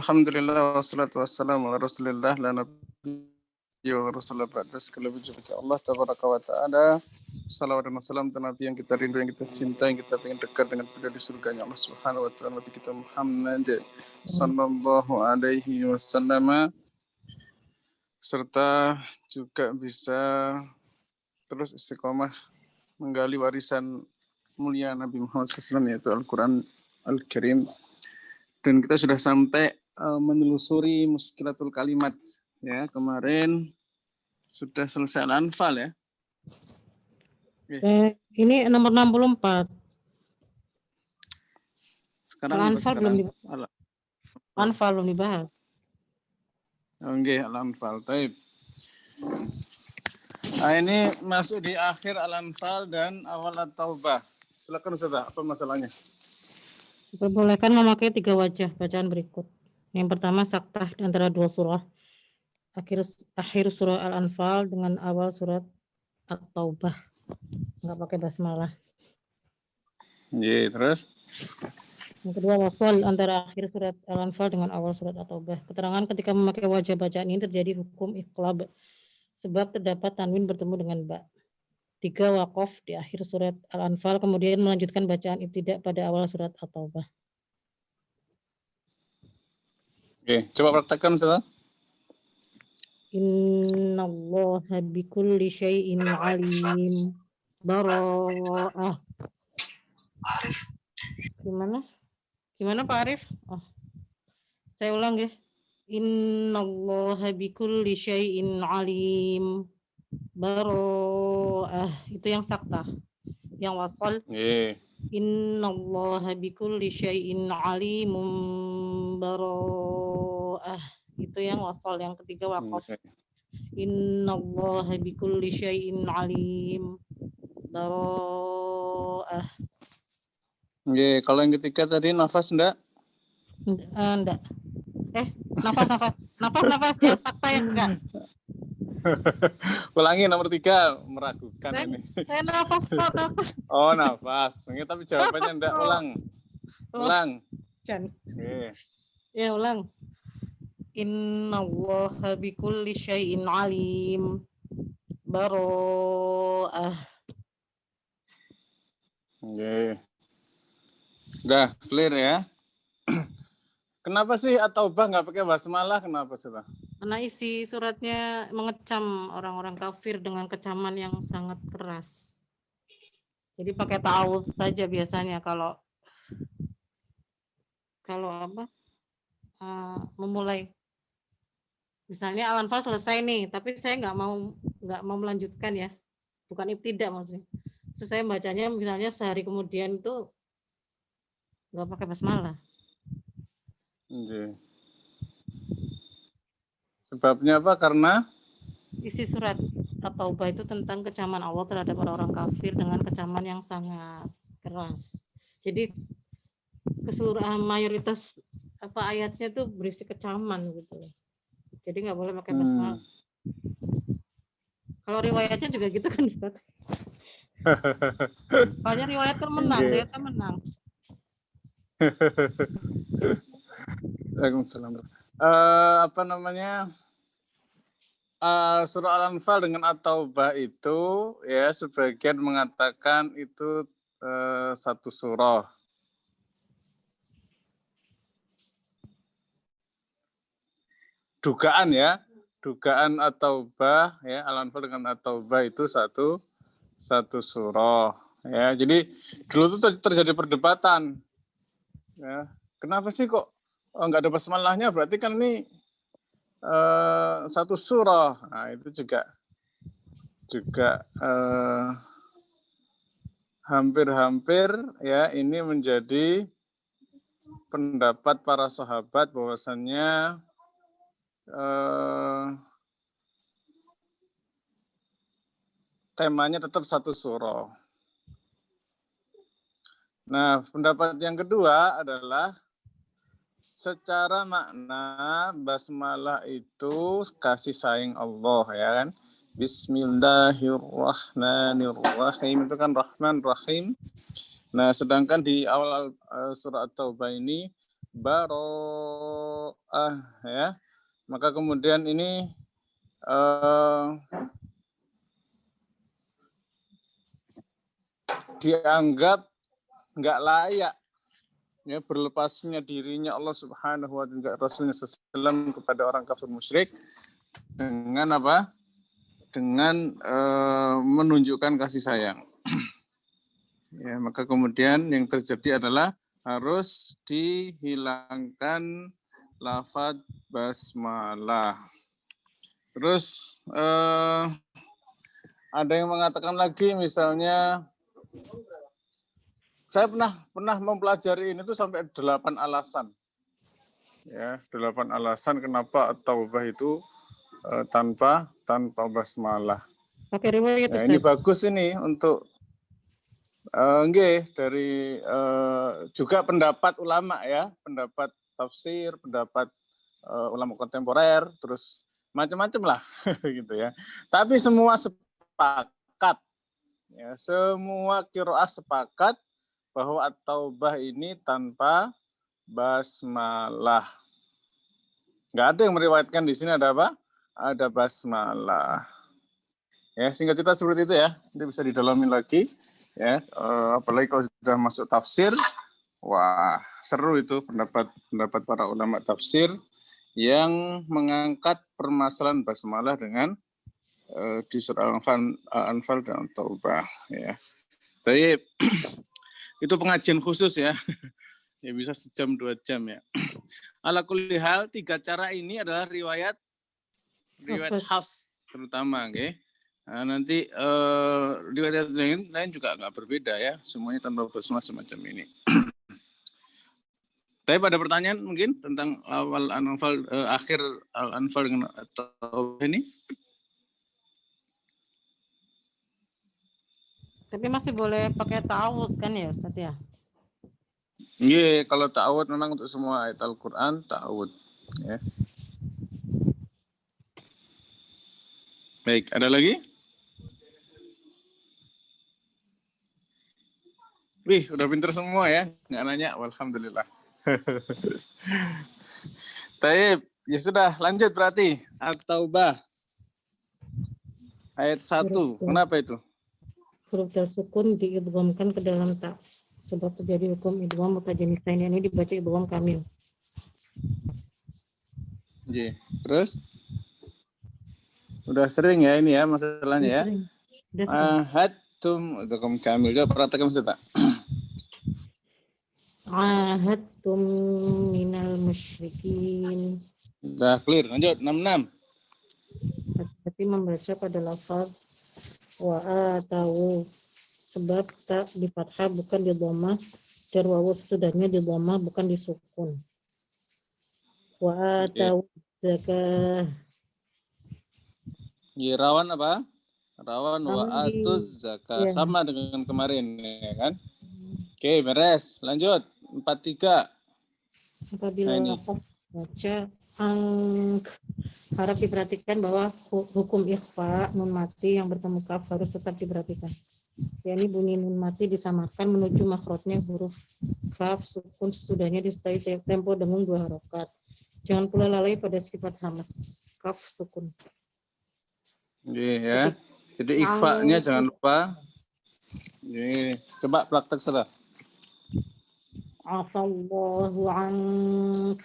Alhamdulillah wassalatu wassalamu ala Rasulillah la nabiyya wa rasulullah ba'da segala puji bagi Allah tabaraka wa taala. Salawat dan salam ke Nabi yang kita rindu, yang kita cinta, yang kita ingin dekat dengan beliau di surganya Allah Subhanahu wa taala, Nabi kita Muhammad sallallahu alaihi wasallam, serta juga bisa terus istiqomah menggali warisan mulia Nabi Muhammad SAW, yaitu Al-Quran Al-Karim. Dan kita sudah sampai menelusuri muskilatul kalimat. Ya, kemarin sudah selesai Al-Anfal ya. Ini nomor 64. Sekarang Al-Anfal belum dibahas. Al-Anfal belum dibahas. Oke, Al-Anfal. Taib. Nah, ini masuk di akhir Al-Anfal dan awal At-Taubah. Silakan Ustaz, apa masalahnya? Diperbolehkan memakai 3 wajah bacaan berikut. Yang pertama, saktah di antara 2 surah. Akhir surah Al-Anfal dengan awal surat At-Taubah. Enggak pakai basmalah. Iya, terus? Yang kedua, wasal antara akhir surat Al-Anfal dengan awal surat At-Taubah. Keterangan ketika memakai wajah bacaan ini terjadi hukum iqlab sebab terdapat tanwin bertemu dengan ba. 3, waqaf di akhir surat Al-Anfal kemudian melanjutkan bacaan ibtidak pada awal surat At-Taubah. Oke, coba praktekkan Ustaz. Innallaha bikulli syai'in alim. Bara'ah. Gimana Pak Arif? Oh. Saya ulang ya. Innallaha bikulli syai'in alim. Bara'ah. Itu yang saktah. Yang wasal. Innallaha bikulli syai'in alimum. Bara'ah. Itu yang wasal. Yang ketiga waqaf. Innallaha bikulli syai'in alim. Bara'ah. Oke, kalau yang ketiga tadi nafas enggak? Enggak. Nafas yang sakta yang enggak. Ulangi nomor 3, meragukan ini. Saya nafas. Oh, nafas. Ini tapi jawabannya enggak, ulang. Oke. Ya, ulang. Innallaha bikulli syai'in alim. Bara'ah. Oke. Udah clear ya. Kenapa sih At-Taubah nggak pakai basmalah? Kenapa sih, Pak? Karena isi suratnya mengecam orang-orang kafir dengan kecaman yang sangat keras. Jadi pakai ta'awudz saja biasanya kalau memulai. Misalnya Al-Anfal selesai nih, tapi saya nggak mau melanjutkan ya. Bukan ibtidak maksudnya. Terus saya bacanya misalnya sehari kemudian itu nggak pakai basmalah. Sebabnya apa? Karena isi surat At-Taubah itu tentang kecaman Allah terhadap orang-orang kafir dengan kecaman yang sangat keras. Jadi keseluruhan mayoritas ayatnya itu berisi kecaman gitu. Jadi nggak boleh pakai basmalah. Kalau riwayatnya juga gitu kan, Ustaz? Soalnya riwayat kan menang, ternyata menang. Waalaikumsalam. Surah Al-Anfal dengan At-Taubah itu ya sebagian mengatakan itu satu surah. Dugaan At-Taubah ya, Al-Anfal dengan At-Taubah itu satu surah ya. Jadi dulu itu terjadi perdebatan ya, kenapa sih kok nggak ada basmalahnya, berarti kan ini satu surah. Nah, itu juga hampir-hampir ya ini menjadi pendapat para sahabat bahwasannya temanya tetap satu surah. Nah, pendapat yang kedua adalah secara makna basmalah itu kasih sayang Allah ya kan. Bismillahirrahmanirrahim itu kan Rahman Rahim. Nah, sedangkan di awal surat At-Taubah ini baro'ah ya. Maka kemudian ini dianggap nggak layak ya berlepasnya dirinya Allah Subhanahu wa taala Rasulnya SAW kepada orang kafir musyrik dengan apa? Dengan menunjukkan kasih sayang. Ya, maka kemudian yang terjadi adalah harus dihilangkan lafaz basmalah. Terus ada yang mengatakan lagi misalnya saya pernah mempelajari ini tuh sampai 8 alasan. Ya, 8 alasan kenapa at-taubah itu tanpa basmalah. Pakai riwayat Ya, Ustaz. ini bagus ini untuk dari juga pendapat ulama ya, pendapat tafsir, pendapat ulama kontemporer, terus macam-macam lah gitu ya. Tapi semua sepakat, ya, semua qiraah sepakat bahwa at-taubah ini tanpa basmalah. Nggak ada yang meriwayatkan di sini ada apa? Ada basmalah. Ya, singkat cerita seperti itu ya. Nanti bisa didalami lagi. Ya, apalagi kalau sudah masuk tafsir, wah seru itu pendapat para ulama tafsir yang mengangkat permasalahan basmalah dengan di surah Al-Anfal dan Taubah ya. Tapi itu pengajian khusus ya. Ya bisa 1-2 jam ya. Ala kulli hal 3 cara ini adalah riwayat Hafs terutama, oke. Nah, nanti riwayat lain juga nggak berbeda ya, semuanya tanpa basmalah semacam ini. Tapi pada pertanyaan mungkin tentang awal Al-Anfal akhir Al-Anfal dengan atau ini? Tapi masih boleh pakai ta'awud kan ya Ustaz ya? Iya, kalau ta'awud memang untuk semua ayat Al-Qur'an ta'awud ya. Baik, ada lagi? Wih, udah pinter semua ya, nggak nanya, alhamdulillah. Taib, ya sudah, lanjut berarti. At-Taubah. Ayat 1, kenapa itu? Huruf tersukun diidghamkan ke dalam ta. Sebab terjadi hukum idgham mutajanisain, ini dibaca idgham kamil. Iya, terus? Udah sering ya ini ya masalahnya ya. Ahadtum, idgham kamil. Coba perhatikan Ustaz. Ahadtum minal musyrikin. Udah clear, lanjut 66. Hati-hati membaca pada lafaz wa atau, sebab tak di fathah bukan di dhammah dan wawu sesudahnya di dhammah bukan di sukun. Wa atau zakah. Ya, rawan apa? Rawan wa atuz zakah. Ya. Sama dengan kemarin ya kan? Oke, beres. Lanjut 43. Apabila lafaz baca harap diperhatikan bahwa hukum ikhfa nun mati yang bertemu kaf harus tetap diperhatikan. yakni bunyi nun mati disamarkan menuju makhrajnya huruf kaf sukun sesudahnya disertai tempo dengung 2 harokat. Jangan pula lalai pada sifat hamas kaf sukun. Ya. Jadi ikhfa-nya jangan lupa. Coba praktek salah. Afallahu ank.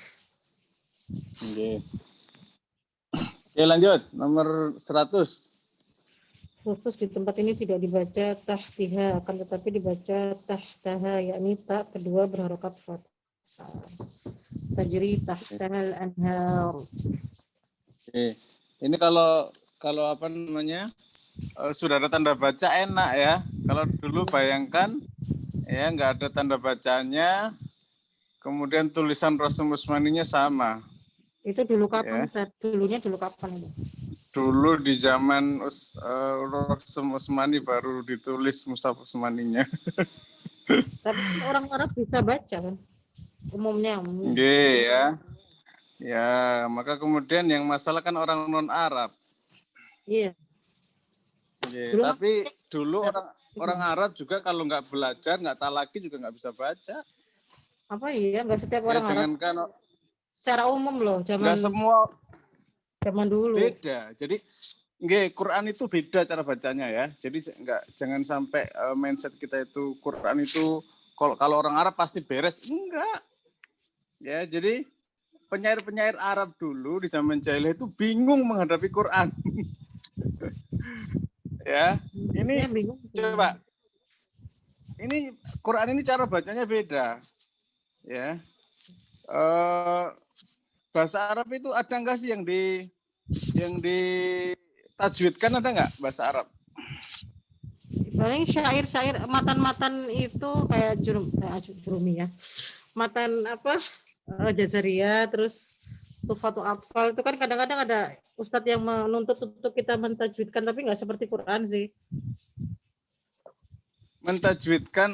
Oke, lanjut nomor 100. Khusus di tempat ini tidak dibaca tahtiha, akan tetapi dibaca tahtaha, yakni tak kedua berharokat fathah. Tajri tahtahal anhar. Oke. Ini kalau apa namanya sudah ada tanda baca enak ya. Kalau dulu bayangkan ya nggak ada tanda bacanya, kemudian tulisan Rasul Usmaninya sama. Itu dulu kapan? Ya. Dulunya dulu kapan itu? Dulu di zaman Rasul Usmani baru ditulis Mushaf Usmaninya. Tapi orang Arab bisa baca kan? Umumnya. Oke, ya. Ya, maka kemudian yang masalah kan orang non Arab. Iya. Oke, tapi dulu orang Arab juga kalau nggak belajar, nggak talaki juga nggak bisa baca. Apa iya? Nggak setiap Ya orang Arab. jangankan Secara umum loh, nggak semua zaman dulu. beda. Jadi nggih, Quran itu beda cara bacanya ya. Jadi jangan sampai mindset kita itu Quran itu kalau orang Arab pasti beres. Enggak. Ya, jadi penyair-penyair Arab dulu di zaman jahiliyah itu bingung menghadapi Quran. Ya, ini Ya, bingung. coba. Ini Quran ini cara bacanya beda. Ya. Bahasa Arab itu ada nggak sih yang ditajwidkan, ada nggak bahasa Arab? Paling syair-syair matan-matan itu kayak jurumi ya. Matan apa? Jazaria, terus Tufatul Atfal itu kan kadang-kadang ada ustadz yang menuntut untuk kita mentajwidkan, tapi nggak seperti Quran sih. Mentajwidkan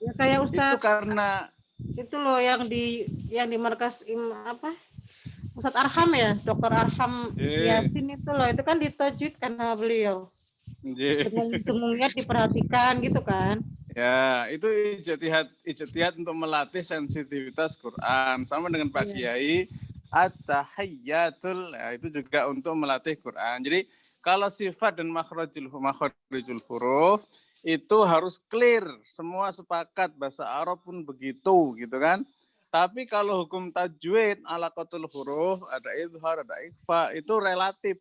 Ya kayak ustadz itu karena itu loh yang di markas apa? Ustadz Arham ya, Dokter Arham Yasin itu loh, itu kan ditajwidkan sama beliau. Dengungnya diperhatikan gitu kan. Ya, itu ijtihad untuk melatih sensitivitas Quran. Sama dengan Pak Kiai, at-tahiyyatul, ya, itu juga untuk melatih Quran. Jadi, kalau sifat dan makhrijul huruf itu harus clear. Semua sepakat, bahasa Arab pun begitu, gitu kan. Tapi kalau hukum tajwid, alaqatul huruf, ada izhar, ada ikhfa, itu relatif.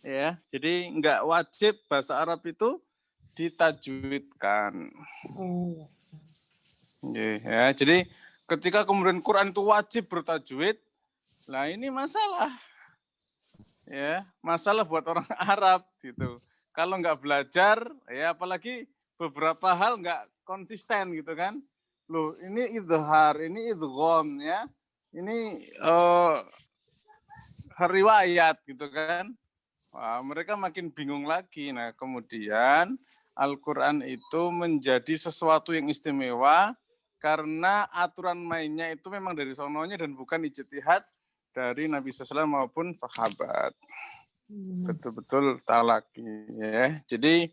Ya, jadi nggak wajib bahasa Arab itu ditajwidkan. Ya, jadi ketika kemudian Quran itu wajib bertajwid, lah ini masalah. Ya, masalah buat orang Arab gitu. Kalau nggak belajar, ya apalagi beberapa hal nggak konsisten gitu kan. Loh, ini idhar, ini idgham ya. Ini riwayat gitu kan. Wah, mereka makin bingung lagi. Nah, kemudian Al-Quran itu menjadi sesuatu yang istimewa karena aturan mainnya itu memang dari sononya dan bukan ijtihad dari Nabi SAW maupun sahabat. Betul-betul talaki ya. Jadi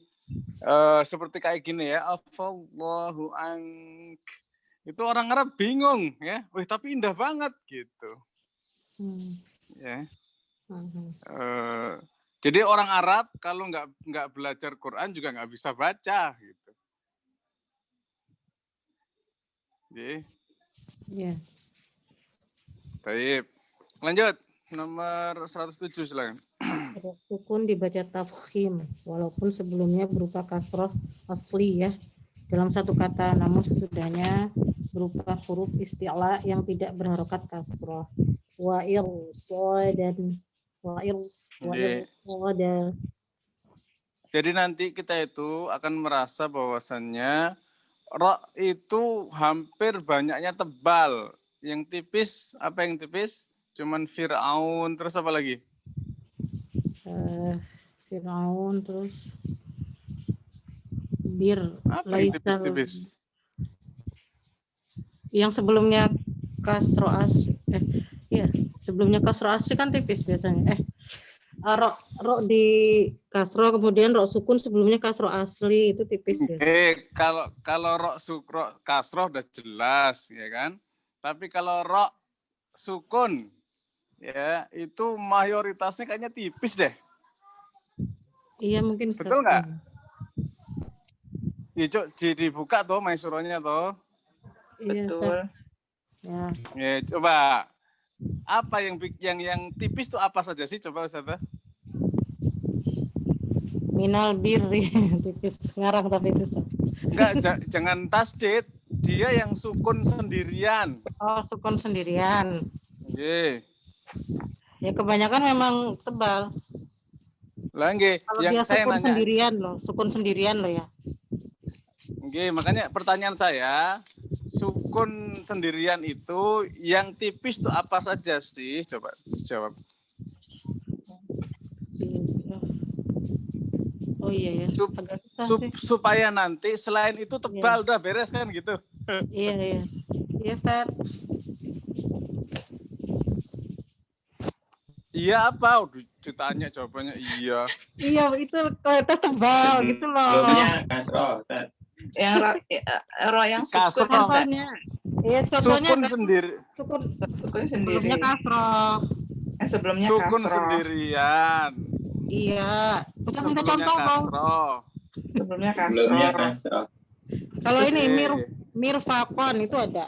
seperti kayak gini ya, afallahu ank. Itu orang Arab bingung ya. Wih, tapi indah banget gitu. Ya. Jadi orang Arab kalau nggak belajar Quran juga nggak bisa baca gitu. Iya. Baik. Lanjut nomor 107 silakan. Sukun dibaca tafkhim walaupun sebelumnya berupa kasroh asli ya dalam satu kata, namun sesudahnya berupa huruf isti'la yang tidak berharokat kasroh. Wa'il dan wa'il. Jadi nanti kita itu akan merasa bahwasannya ro itu hampir banyaknya tebal. Yang tipis, apa yang tipis? Cuman Fir'aun, terus apa lagi? Fir'aun, terus bir. Apa yang tipis-tipis? Yang sebelumnya kasro asli. Sebelumnya kasro asli kan tipis biasanya. Ro di kasro, kemudian ro sukun sebelumnya kasro asli itu tipis ya. Kalau ro kasro udah jelas ya kan. Tapi kalau ro sukun ya itu mayoritasnya kayaknya tipis deh. Iya mungkin. Betul nggak? Ya, Cuk, dibuka tuh maisuronya tuh. Iya, betul. Ya, coba. Apa yang tipis tuh apa saja sih? Coba Ustazah. Minal birri, tipis ngarang tapi itu. Enggak, jangan tasdid. Dia yang sukun sendirian. Oh, sukun sendirian. Nggih. Ya kebanyakan memang tebal. Lah nggih, yang saya nanya sukun sendirian loh ya. Nggih, makanya pertanyaan saya, sukun sendirian itu yang tipis tuh apa saja sih? Coba jawab. Oh iya ya. Supaya nanti selain itu tebal udah beres kan gitu. Iya. Iya, Ustaz. Iya apa? Udah ditanya jawabannya iya. Iya, itu kualitas tebal gitu loh. Sebelumnya kasroh, Ustaz. ro yang sukun Kasroh. kan, Mbak? Contohnya, iya contohnya Sukun sendiri. sukun Sukun sendiri. sebelumnya kasroh. Sebelumnya Sukun kasroh. sendirian. Iya. Ustaz minta Sebelumnya contoh dong. kasroh. Sebelumnya Sebelumnya kasroh. kasroh. Kalau Terus, ini Oke. mirfakon itu ada.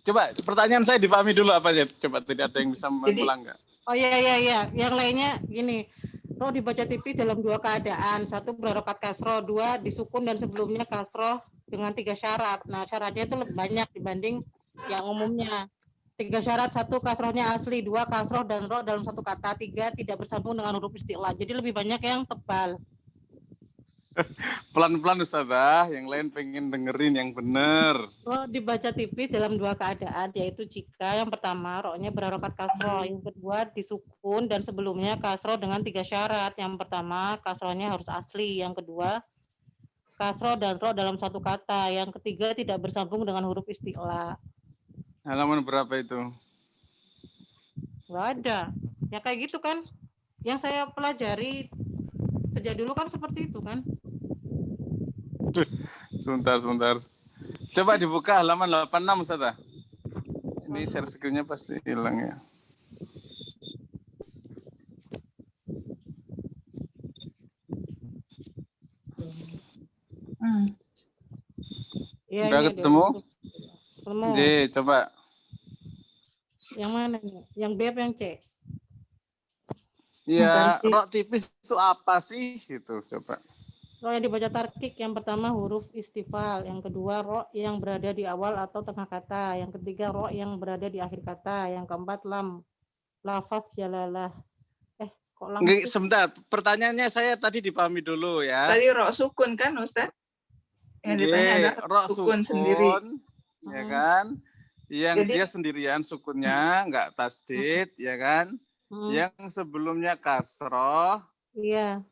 Coba pertanyaan saya dipahami dulu apa ya? Coba tidak ada yang bisa mengulang nggak? Oh iya. Yang lainnya gini. Roh dibaca tipis dalam dua keadaan. Satu berharokat kasroh, dua disukun dan sebelumnya kasroh dengan 3 syarat. Nah syaratnya itu lebih banyak dibanding yang umumnya. 3 syarat, 1 kasrohnya asli, 2 kasroh dan roh dalam satu kata, 3 tidak bersambung dengan huruf isti'la. Jadi lebih banyak yang tebal. Pelan-pelan Ustazah, yang lain pengen dengerin yang bener. Roh dibaca tipis dalam 2 keadaan, yaitu jika yang pertama rohnya berharokat kasroh, yang kedua disukun dan sebelumnya kasroh dengan 3 syarat. Yang pertama kasrohnya harus asli, yang kedua kasroh dan roh dalam satu kata, yang ketiga tidak bersambung dengan huruf isti'la. Halaman berapa itu? Nggak ada. Ya kayak gitu kan. Yang saya pelajari sejak dulu kan seperti itu kan. Sebentar. Coba dibuka halaman 86 Ustazah. Ini share screen-nya pasti hilang ya. Iya, Udah ini ketemu? Ketemu. J, coba. Yang mana nih? Yang B apa yang C? Ya, roh tipis itu apa sih? Gitu, coba. Roh yang dibaca tarkik, yang pertama huruf istifal, yang kedua roh yang berada di awal atau tengah kata, yang ketiga roh yang berada di akhir kata, yang keempat lam, lafaz jalalah. Kok lam Nggak, sih? sebentar, pertanyaannya saya tadi dipahami dulu ya. Tadi ro sukun kan, Ustaz? Yang ditanya adalah roh sukun sukun, sendiri. ya kan? Yang Jadi- dia sendirian sukunnya, nggak tasdid, ya kan? Yang sebelumnya kasroh, Iya.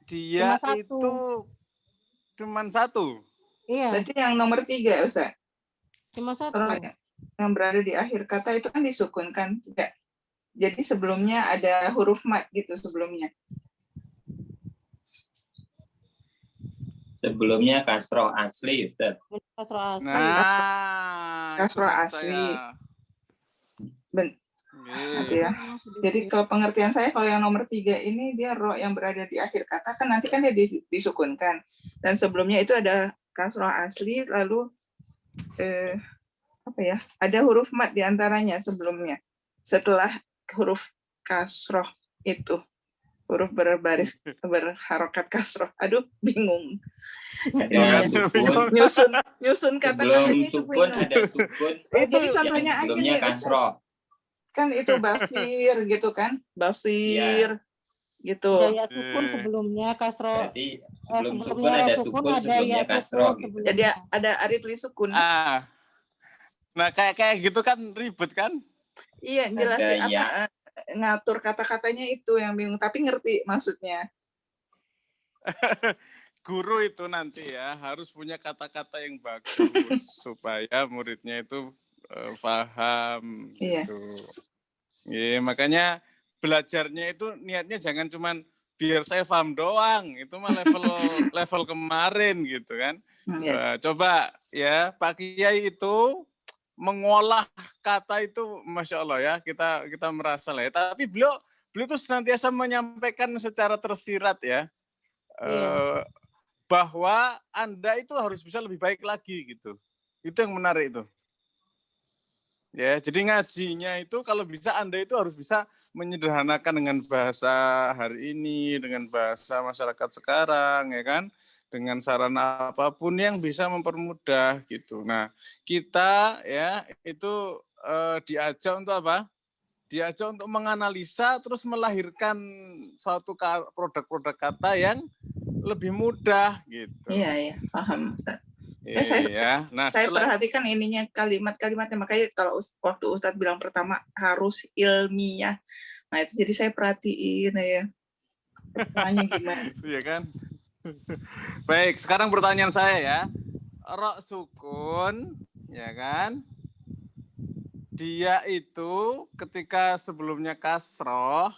dia Cuma satu. itu cuman satu. Iya, Berarti yang nomor 3, Ustaz. cuma satu. Ro yang berada di akhir kata itu kan disukunkan, tidak? Jadi sebelumnya ada huruf mat gitu sebelumnya. Sebelumnya kasroh asli, Ustaz. Kasroh asli. Nah, Kasroh itu maksud asli. saya. Nanti ya. Jadi kalau pengertian saya, kalau yang nomor 3 ini dia ro yang berada di akhir kata, kan nanti kan dia disukunkan. Dan sebelumnya itu ada kasroh asli, lalu ada huruf mat di antaranya sebelumnya. Setelah huruf kasroh itu. Huruf berharokat kasroh. Aduh, bingung. Ada sukun. Nyusun kata-katanya Sebelum itu sukun bingung. ada sukun. Jadi contohnya aja Sebelumnya nih, Ustaz. kasroh. Kan itu basir gitu kan, basir gitu. Ada ya sukun sebelumnya kasroh. Berarti sebelum sukun Sebelumnya ada roh sukun, ada sebelumnya ya kasroh. sukun Gitu. Jadi ada aritli sukun. Nah, kayak gitu kan ribet kan? Iya, jelasin Ada, ya. ngatur kata-katanya itu yang bingung, tapi ngerti maksudnya. Guru itu nanti ya harus punya kata-kata yang bagus supaya muridnya itu paham gitu. Ya, makanya belajarnya itu niatnya jangan cuman biar saya paham doang, itu mah level kemarin gitu kan. Coba ya Pak Kiai itu mengolah kata itu, masya Allah ya, kita merasa lah ya. Tapi beliau itu senantiasa menyampaikan secara tersirat ya, bahwa Anda itu harus bisa lebih baik lagi gitu. Itu yang menarik itu. Ya, jadi ngajinya itu kalau bisa Anda itu harus bisa menyederhanakan dengan bahasa hari ini, dengan bahasa masyarakat sekarang, ya kan? Dengan sarana apapun yang bisa mempermudah gitu. Nah, kita ya itu diajak untuk apa? Diajak untuk menganalisa terus melahirkan suatu produk-produk kata yang lebih mudah gitu. Iya, paham. Saya perhatikan ininya kalimat-kalimatnya, makanya kalau waktu Ustadz bilang pertama harus ilmiah. Nah, itu jadi saya perhatiin ya. Tanya gimana? Iya kan? Baik, sekarang pertanyaan saya ya. Ro sukun, ya kan? Dia itu ketika sebelumnya kasroh,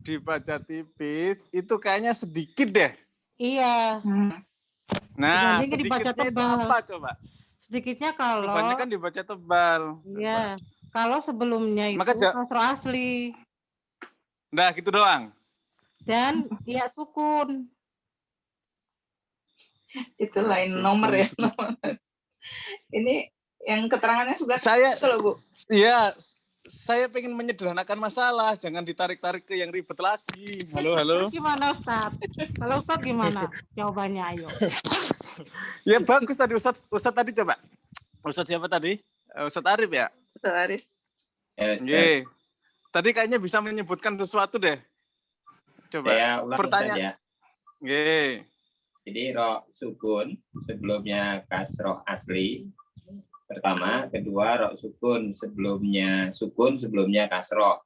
dibaca tipis itu kayaknya sedikit deh. Iya. Nah, Dibandingkan dibaca sedikitnya itu tebal. apa coba? Sedikitnya kalau Kebanyakan dibaca tebal. iya, kalau sebelumnya itu Maka kasroh asli Nah, gitu doang. dan ya sukun. Itu lain nomor ya. Ini yang keterangannya sudah Saya loh, Bu. Iya, saya pengen menyederhanakan masalah, jangan ditarik-tarik ke yang ribet lagi. Halo. Terus gimana Ustaz? Kalau Ustaz gimana? Jawabannya ayo. Ya bagus tadi Ustaz tadi coba. Ustaz siapa tadi? Ustaz Arif ya? Ustaz Arif. Yes, Nggih. Tadi kayaknya bisa menyebutkan sesuatu deh. Coba. saya ulang Pertanyaan. saja. Nggih. Jadi ro sukun sebelumnya kasroh asli. Pertama, kedua ro sukun sebelumnya kasroh.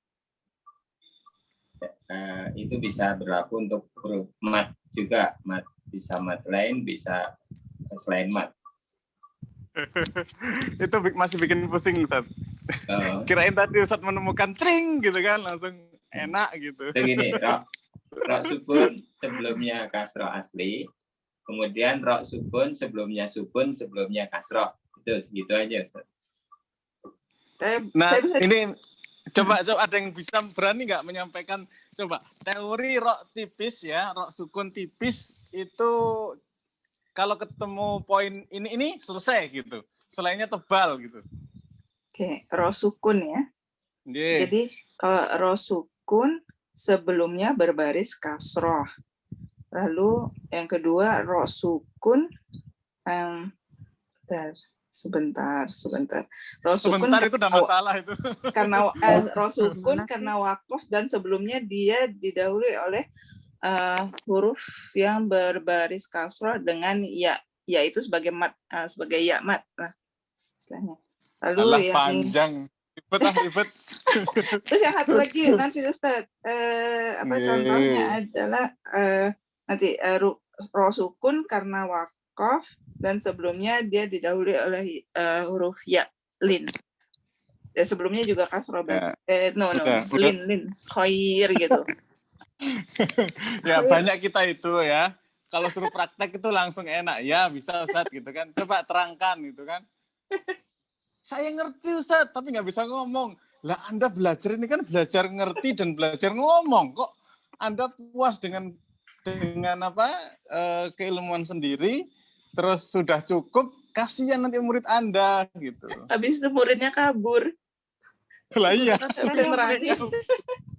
Itu bisa berlaku untuk huruf mat juga. Mat bisa mat lain, bisa selain mat. Itu masih bikin pusing Ustaz. Kirain tadi Ustaz menemukan tring gitu kan, langsung enak gitu. Itu gini, ro sukun sebelumnya kasroh asli, kemudian ro sukun sebelumnya kasroh. Itu segitu aja, Ustaz. Nah, Saya bisa ini coba ada yang bisa berani nggak menyampaikan coba teori rok tipis ya, rok sukun tipis itu kalau ketemu poin ini selesai gitu. Selainnya tebal gitu. Oke, ro sukun ya. Yeah. Jadi kalau ro sukun sebelumnya berbaris kasroh. Lalu yang kedua ro sukun sebentar. Ro sukun Sebentar itu udah masalah itu. karena ro sukun karena wakaf dan sebelumnya dia didahului oleh huruf yang berbaris kasroh dengan ya, yaitu sebagai mat, sebagai ya mat lah istilahnya. Lalu Alah, yang panjang, ribet. terus yang satu lagi nanti Ustaz, contohnya adalah nanti ro sukun karena wakaf dan sebelumnya dia didahului oleh huruf ya lin. Sebelumnya juga kasroh. Lin khair gitu. Ya banyak kita itu ya. Kalau suruh praktek itu langsung enak. Ya bisa Ustaz gitu kan. Coba terangkan gitu kan. Saya ngerti Ustaz, tapi nggak bisa ngomong. Lah Anda belajar ini kan belajar ngerti dan belajar ngomong. Kok Anda puas dengan keilmuan sendiri, terus sudah cukup, kasihan nanti murid Anda gitu. Habis itu muridnya kabur. Lah iya.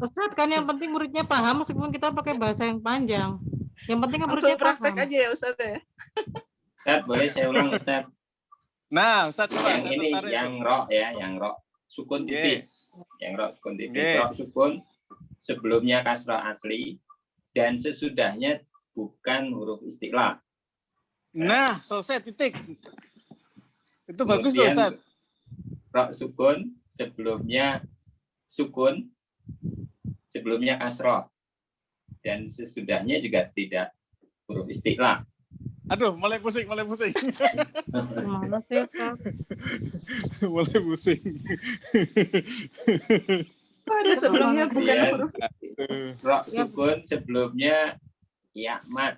Ustaz kan yang penting muridnya paham meskipun kita pakai bahasa yang panjang. Yang penting kan Langsung muridnya praktek paham. aja ya Ustaz ya. Ustaz, boleh saya ulang Ustaz? Nah, Ustaz coba. Yang ini yang ro ya, yang ro sukun tipis. Yang ro sukun tipis, ro sukun sebelumnya kasroh asli dan sesudahnya bukan huruf istiqlal. Nah, selesai titik. Itu bagus tuh Ustaz. Ro sukun sebelumnya kasroh dan sesudahnya juga tidak huruf istiqlal. Aduh, mulai pusing. Gimana sih Ustaz? Mulai pusing. Ada sebelumnya bukan huruf. Ro sukun sebelumnya ya mat.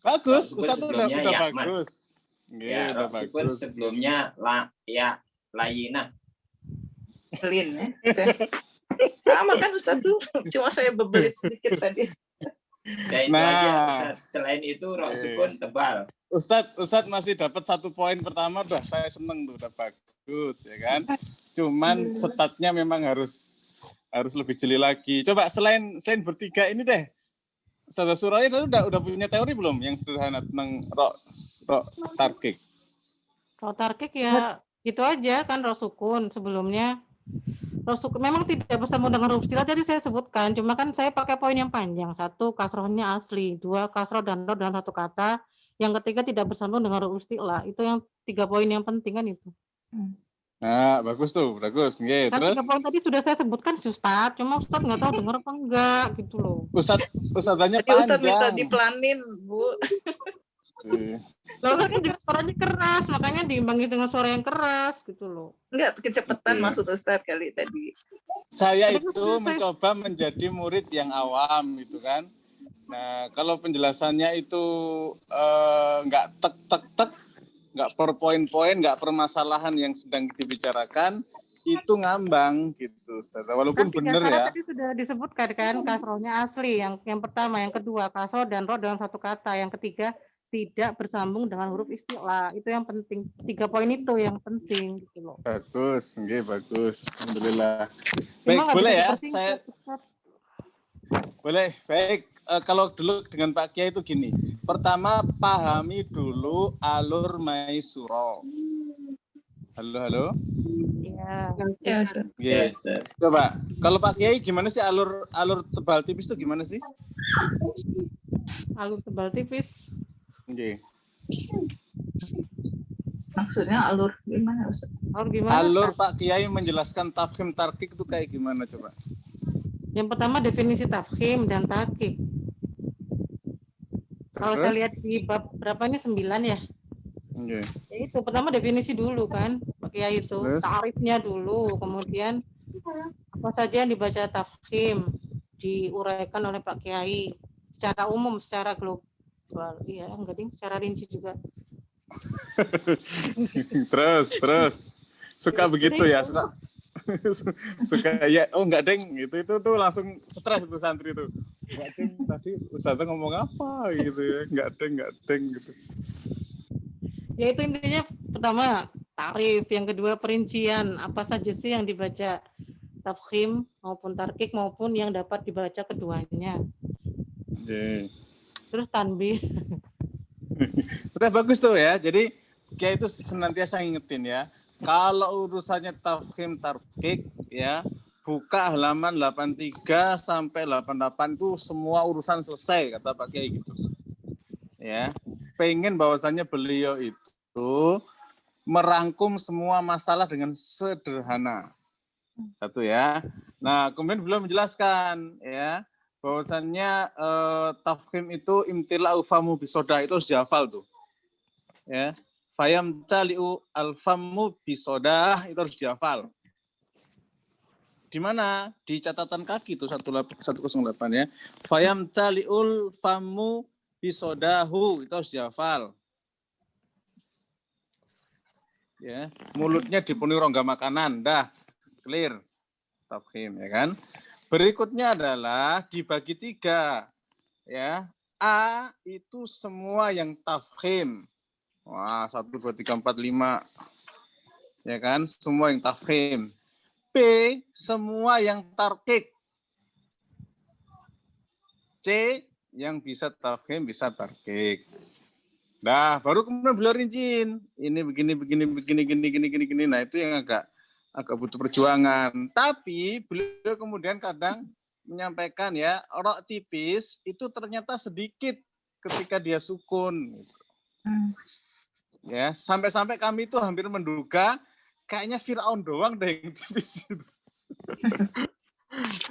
Bagus, Ro sukun Ustaz udah sebelumnya bagus. Ya, ro sukun sebelumnya ya layinah. Lin ya. Sama kan Ustaz tuh, cuma saya bebelit sedikit tadi. Ya, itu aja, Ustaz. Selain itu ro sukun tebal. Ustaz masih dapat 1 poin pertama, udah saya seneng tuh, udah bagus ya kan. Cuman statnya memang harus lebih jeli lagi. Coba selain bertiga ini deh. Ustaz Suraya udah punya teori belum yang sederhana tentang ro tarkik? Ro tarkik ya gitu aja kan ro sukun sebelumnya. Ro sukun memang tidak bersambung dengan huruf istilah tadi saya sebutkan, cuma kan saya pakai poin yang panjang. 1 kasrohnya asli, 2 kasroh dan ro dalam satu kata, yang ketiga tidak bersambung dengan huruf istilah. Itu yang 3 poin yang penting kan itu. Nah, bagus tuh, bagus. Nggih, Kan terus 3 poin tadi sudah saya sebutkan si Ustaz, cuma Ustaz nggak tahu dengar apa enggak gitu loh. Ustaznya Tadi Ustaz minta panjang. dipelanin, Bu. Lalu kan juga suaranya keras, makanya diimbangi dengan suara yang keras gitu loh. Enggak, kecepatan maksud Ustaz kali tadi. Saya Tapi kan itu selesai. mencoba menjadi murid yang awam gitu kan. Nah, kalau penjelasannya itu nggak tek, nggak per poin-poin, nggak permasalahan yang sedang dibicarakan, itu ngambang gitu, Ustaz. Kan Walaupun 3 benar syarat ya. tadi sudah disebutkan kan, kasrohnya asli. Yang pertama, yang kedua kasroh dan roh dalam satu kata. Yang ketiga tidak bersambung dengan huruf istilah. Itu yang penting. 3 poin itu yang penting gitu loh. Bagus, nggih, bagus. Alhamdulillah. Cuma Baik, nggak boleh bisa ya. dipersingkat, Ustaz. Boleh. Baik, kalau dulu dengan Pak Kiai itu gini. Pertama, pahami dulu alur Maisuro. Halo. Iya. Ya, Ustaz. Nggih. Coba, kalau Pak Kiai gimana sih alur tebal tipis itu gimana sih? Alur tebal tipis. Nggih. Maksudnya alur gimana, Ustaz? Alur gimana, Alur Ustaz? Pak Kiai menjelaskan tafhim tarkik itu kayak gimana coba? Yang pertama definisi tafkhim dan tarkik. Kalau saya Terus? lihat di bab berapa ini 9 ya? Nggih. Ya itu pertama definisi dulu kan, Pak Kiai itu. Terus? Ta'rifnya dulu, kemudian apa saja yang dibaca tafkhim diuraikan oleh Pak Kiai secara umum, secara global. Iya, enggak ding, secara rinci juga. terus. Suka begitu ya, suka ya. Oh enggak deng, itu tuh langsung stres itu santri itu. Enggak deng, tadi Ustaz ngomong apa gitu ya. Enggak deng gitu. Ya itu intinya pertama tarif, yang kedua perincian apa saja sih yang dibaca tafkhim maupun tarkik maupun yang dapat dibaca keduanya. Nggih. Terus tanbih. Udah bagus tuh ya. Jadi Kiai itu senantiasa ngingetin ya. Kalau urusannya tafkhim tarkik ya, buka halaman 83 sampai 88 itu semua urusan selesai kata Pak Kiai gitu. Ya. Pengen bahwasannya beliau itu merangkum semua masalah dengan sederhana. Satu ya. Nah, kemudian beliau menjelaskan ya bahwasannya tafkhim itu imtila'u famu bisoda, itu harus dihafal tuh. Ya. Fayam tali'u alfamu bisoda, itu harus dihafal. Di mana? Di catatan kaki itu 108 ya. Fayam tali'ul famu bisodahu, itu harus dihafal. Ya, mulutnya dipenuhi rongga makanan, dah clear tafkhim ya kan. Berikutnya adalah dibagi 3 ya. A itu semua yang tafkhim. Wah, 1 2 3 4 5 ya kan, semua yang tafkhim. B semua yang tarkik. C yang bisa tafkhim bisa tarkik. Nah, baru kemudian beliau rinciin. Ini begini. Nah, itu yang agak butuh perjuangan. Tapi beliau kemudian kadang menyampaikan ya, rok tipis itu ternyata sedikit ketika dia sukun. Ya, sampai-sampai kami itu hampir menduga kayaknya Firaun doang deh yang tipis itu.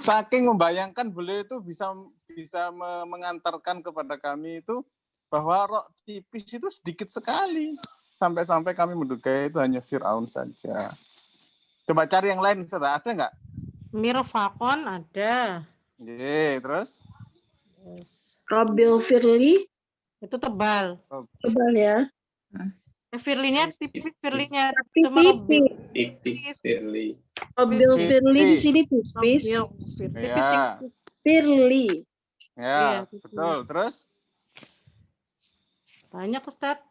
Saking membayangkan beliau itu bisa mengantarkan kepada kami itu bahwa rok tipis itu sedikit sekali. Sampai-sampai kami menduga itu hanya Firaun saja. Coba cari yang lain, Ustaz. Ada nggak? Mirfaqon ada. Terus? Robil Firly Itu tebal. tebal ya. Firlinya tipis, firlinya Tapi cuma robil. Tipis, Firly. Robil Firly di sini tipis. Tipis. Ya. Firly. Ya, Iya, betul. Terus? Banyak, Ustaz.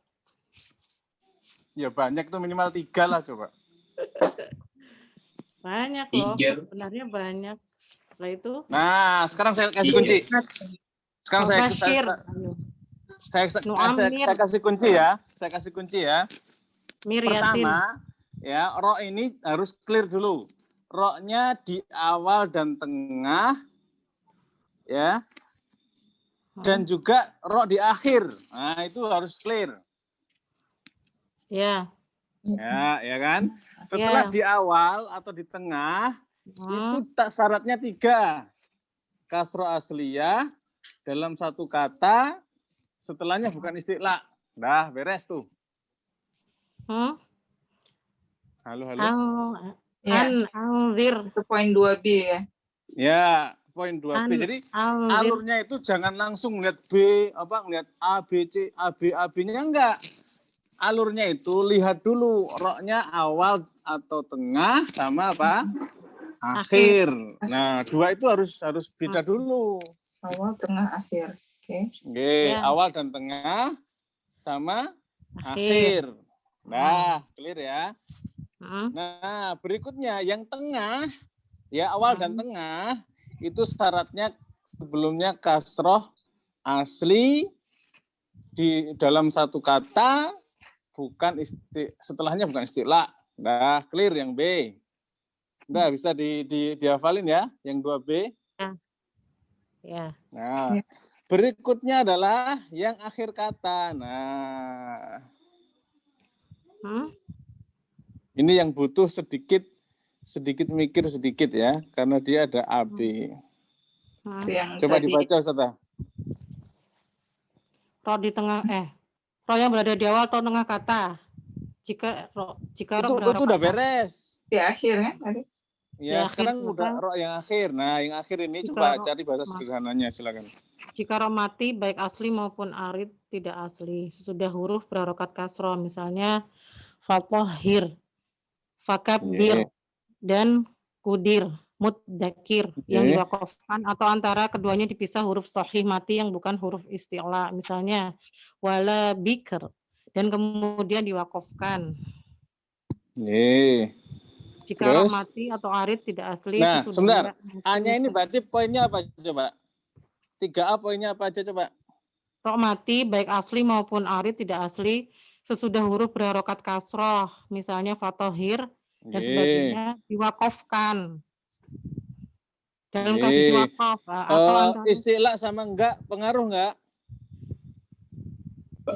Ya banyak tuh, minimal 3 lah coba. Banyak loh. 3. Sebenarnya banyak. Setelah itu Nah, sekarang saya kasih kunci. Sekarang Bashir. saya kasih kunci ya. Saya kasih kunci ya. Mir Yasin. Pertama, ya, ro ini harus clear dulu. Ro-nya di awal dan tengah, ya, dan juga ro di akhir. Nah, itu harus clear. Ya. Ya kan? Setelah di awal atau di tengah, itu tak syaratnya 3. Kasro asliyah dalam satu kata, setelahnya bukan istilah. Dah, beres tuh. Halo. Ya, Anzir. itu poin 2B ya. Ya, poin 2B. Jadi Anzir. alurnya itu jangan langsung ngeliat B, ngeliat A, B, C, A, B-nya enggak. Alurnya itu lihat dulu roknya awal atau tengah sama apa? Akhir. Nah, dua itu harus beda dulu. Awal, tengah, akhir. Oke. Oke, Ya. awal dan tengah sama akhir. Nah, clear ya. Nah, berikutnya yang tengah, ya awal dan tengah itu syaratnya sebelumnya kasroh asli di dalam satu kata, bukan setelahnya bukan istilah. Nah, clear yang B. Udah bisa dihafalin ya, yang 2B. Ya. Nah, berikutnya adalah yang akhir kata. Nah, ini yang butuh sedikit mikir sedikit ya, karena dia ada AB. Coba dibaca, Ustazah. Ro di tengah ro yang berada di awal atau tengah kata. Jika ro itu udah beres. Di akhir ya tadi. Ya, Di sekarang akhir, udah ro yang akhir. Nah, yang akhir ini Jika coba ro cari bahasa sederhananya, silakan. Jika ro mati baik asli maupun arid tidak asli, sesudah huruf berharokat kasroh, misalnya fatohir, fakabir, dan kudir, muddakir, yang diwakafkan atau antara keduanya dipisah huruf sahih mati yang bukan huruf isti'la, misalnya wala bikr, dan kemudian diwakafkan. Jika roh mati atau arid tidak asli. Nah, sebentar. A-nya ini berarti poinnya apa coba? 3A poinnya apa aja coba? Roh mati baik asli maupun arid tidak asli sesudah huruf berharokat kasroh, misalnya fatohir dan sebagainya, diwakafkan dalam kondisi wakaf atau antara istilah sama enggak pengaruh enggak?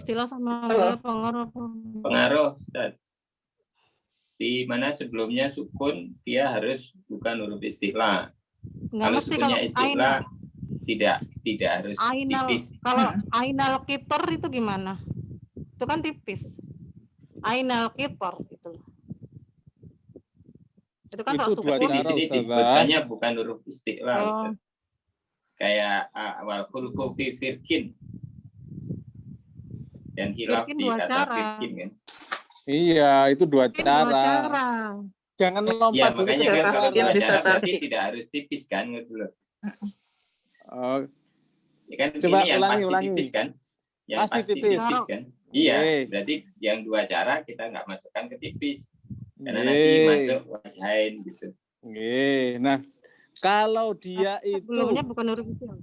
Istilah sama enggak pengaruh? Pengaruh, Ustaz. Di mana sebelumnya sukun dia harus bukan huruf istilah. Kalau sukunnya istilah tidak harus tipis. Kalau ainal kitor itu gimana? Itu kan tipis. Ainal kitor itu. Itu kan itu dua cara, di sini disebutkannya bukan huruf istilah. Kayak awal huruf firkin dan hilaf di kata firkin kan. Iya, itu dua cara. Jangan lompat. Ya, makanya kan kalau dua cara berarti tidak harus tipis kan gitu loh. Ya kan coba ini yang pasti tipis kan? Yang pasti tipis kan? Iya, berarti yang dua cara kita nggak masukkan ke tipis. Karena nanti masuk wajahin gitu. Nah, kalau dia itu sebelumnya bukan huruf istilah.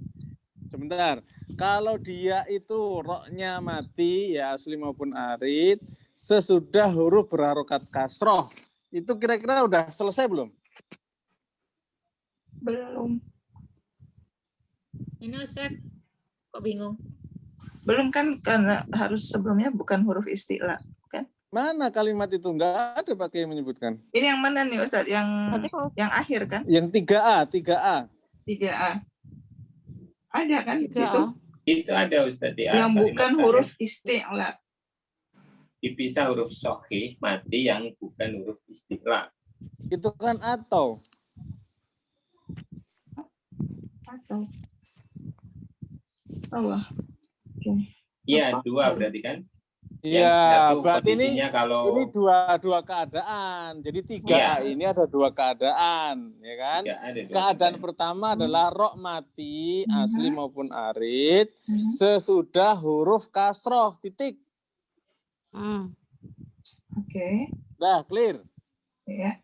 Sebentar. Kalau dia itu roknya mati ya asli maupun arid sesudah huruf berharokat kasroh, itu kira-kira udah selesai belum? Belum. Ini Ustaz, kok bingung? Belum kan, karena harus sebelumnya bukan huruf istilah kan? Mana kalimat itu? Enggak ada pakai yang menyebutkan. Ini yang mana nih Ustaz? Yang akhir kan? Yang 3A. 3A. Ada kan di situ? Itu ada Ustaz ya. Yang bukan huruf istilah. Dipisah huruf sahih mati yang bukan huruf istilah. Itu kan atau. Allah. Iya, dua berarti kan? Iya, berarti ini kalau ini dua keadaan. Jadi 3A ini ada dua keadaan, ya kan? Keadaan pertama adalah rok mati asli maupun arid sesudah huruf kasroh titik. Oke. Dah clear? Iya.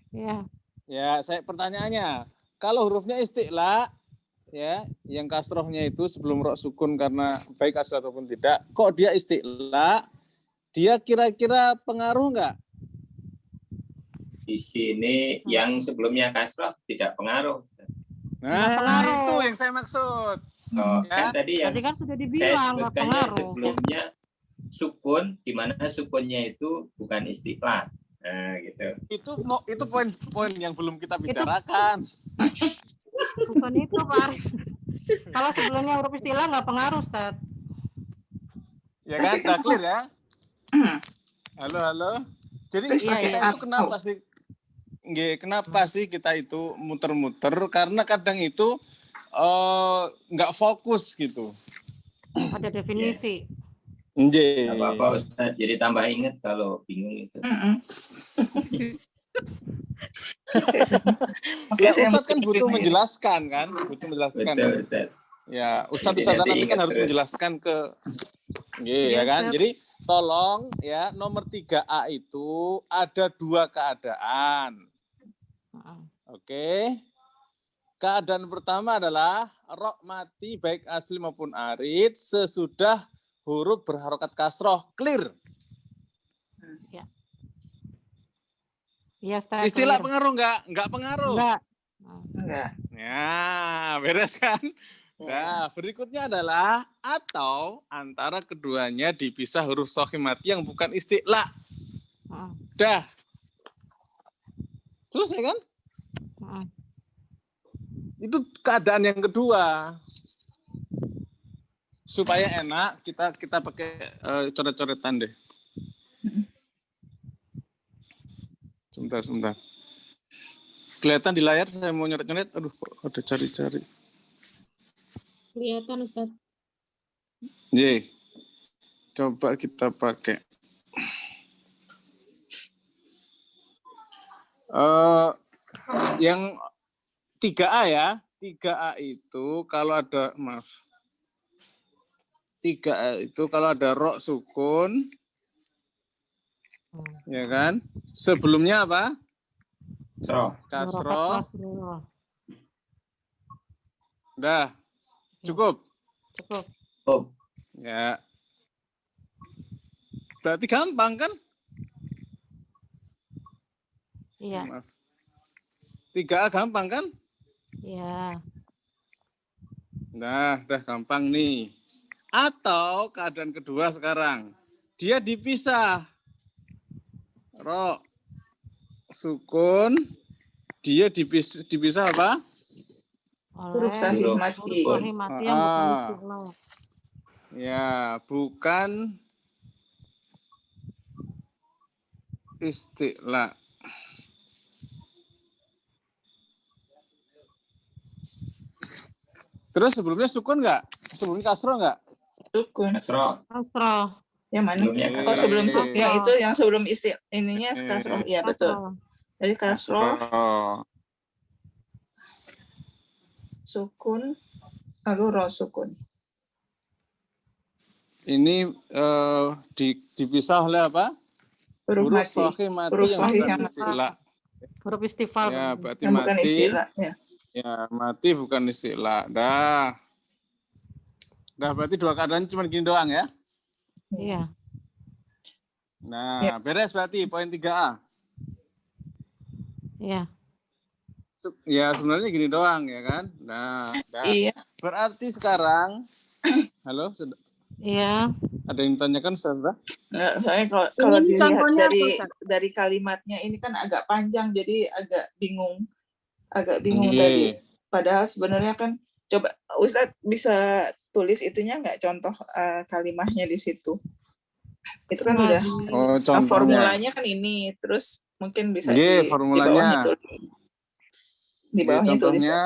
Ya, saya pertanyaannya, kalau hurufnya istilah ya, yang kasrohnya itu sebelum rok sukun karena baik asli ataupun tidak, kok dia istilah? Dia kira-kira pengaruh enggak? Di sini yang sebelumnya kasroh tidak pengaruh. Nah, itu yang saya maksud. Kan tadi yang kan sudah saya dibilang sebutkannya sebelumnya sukun, di mana sukunnya itu bukan istilah. Nah, gitu. Itu poin yang belum kita bicarakan. Bukan itu, Pak. Kalau sebelumnya huruf istilah nggak pengaruh, Ustaz. Ya kan, udah clear ya? Halo. Jadi kita itu kenapa sih? nggih, kenapa sih kita itu muter-muter? Karena kadang itu nggak fokus gitu. Ada definisi. Nggih. Nggak apa-apa Ustaz, jadi tambah ingat kalau bingung itu. Ya, Ustadz kan butuh menjelaskan kan? Butuh menjelaskan. Betul, Ustaz. Ya, Ustadz Jadi nanti nanti kan ingat harus terus. menjelaskan ke nggih, Iya, ya kan? Ustadz. Jadi tolong ya nomor 3A itu ada 2 keadaan. Oke. Keadaan pertama adalah rok mati baik asli maupun arid sesudah huruf berharokat kasroh. Clear. Iya, Ustaz. Istilah clear. pengaruh enggak? Enggak pengaruh. Enggak. Ya, beres kan? Nah, berikutnya adalah atau antara keduanya dipisah huruf shahih mati yang bukan isti'la. Dah. Selesai kan? Itu keadaan yang kedua. Supaya enak, kita pakai coret-coretan deh. Sebentar. Kelihatan di layar saya mau nyoret-nyoret. Aduh, kok ada cari-cari. Kelihatan, Ustaz. Ye. Coba kita pakai. Yang 3A ya. 3A itu kalau ada, maaf. 3A itu kalau ada rok sukun, ya kan? Sebelumnya apa? Kasroh. Dah. Cukup. Ya. Berarti gampang kan? Iya. Maaf. 3A gampang kan? Iya. Nah, udah gampang nih. Atau keadaan kedua sekarang. Dia dipisah. Ro sukun. Dia dipisah apa? Huruf shahih mati. Huruf mati yang bukan isti'la. Ya, bukan isti'la. Terus sebelumnya sukun nggak? Sebelumnya kasroh nggak? Sukun. Kasroh. Yang mana? Oh, sebelum sukun. Yang itu yang sebelum ininya kasroh. Iya, betul. Jadi kasroh, sukun, lalu ro sukun. Ini dipisah oleh apa? Huruf mati. shahih mati Huruf yang shahih bukan yang isti'la. Huruf istifal. Ya, berarti yang bukan mati. istilah. Ya. Ya, mati bukan isti'la. Dah, berarti 2 keadaan cuma gini doang ya? Iya. Nah, beres berarti poin 3A. Iya. Ya, sebenarnya gini doang ya kan? Nah, dah. Iya. Berarti sekarang, halo, sudah? Iya. Ada yang tanyakan, Saudara? Soalnya kalau Ini dilihat contohnya apa, Ustaz? dari kalimatnya ini kan agak panjang, jadi agak bingung Iya. tadi. Padahal sebenarnya kan coba Ustadz bisa tulis itunya nggak contoh kalimatnya di situ. Itu kan udah contohnya. formulanya kan ini, terus mungkin bisa Iya, di formulanya. bawahnya tulis. Di bawahnya contohnya tulisnya.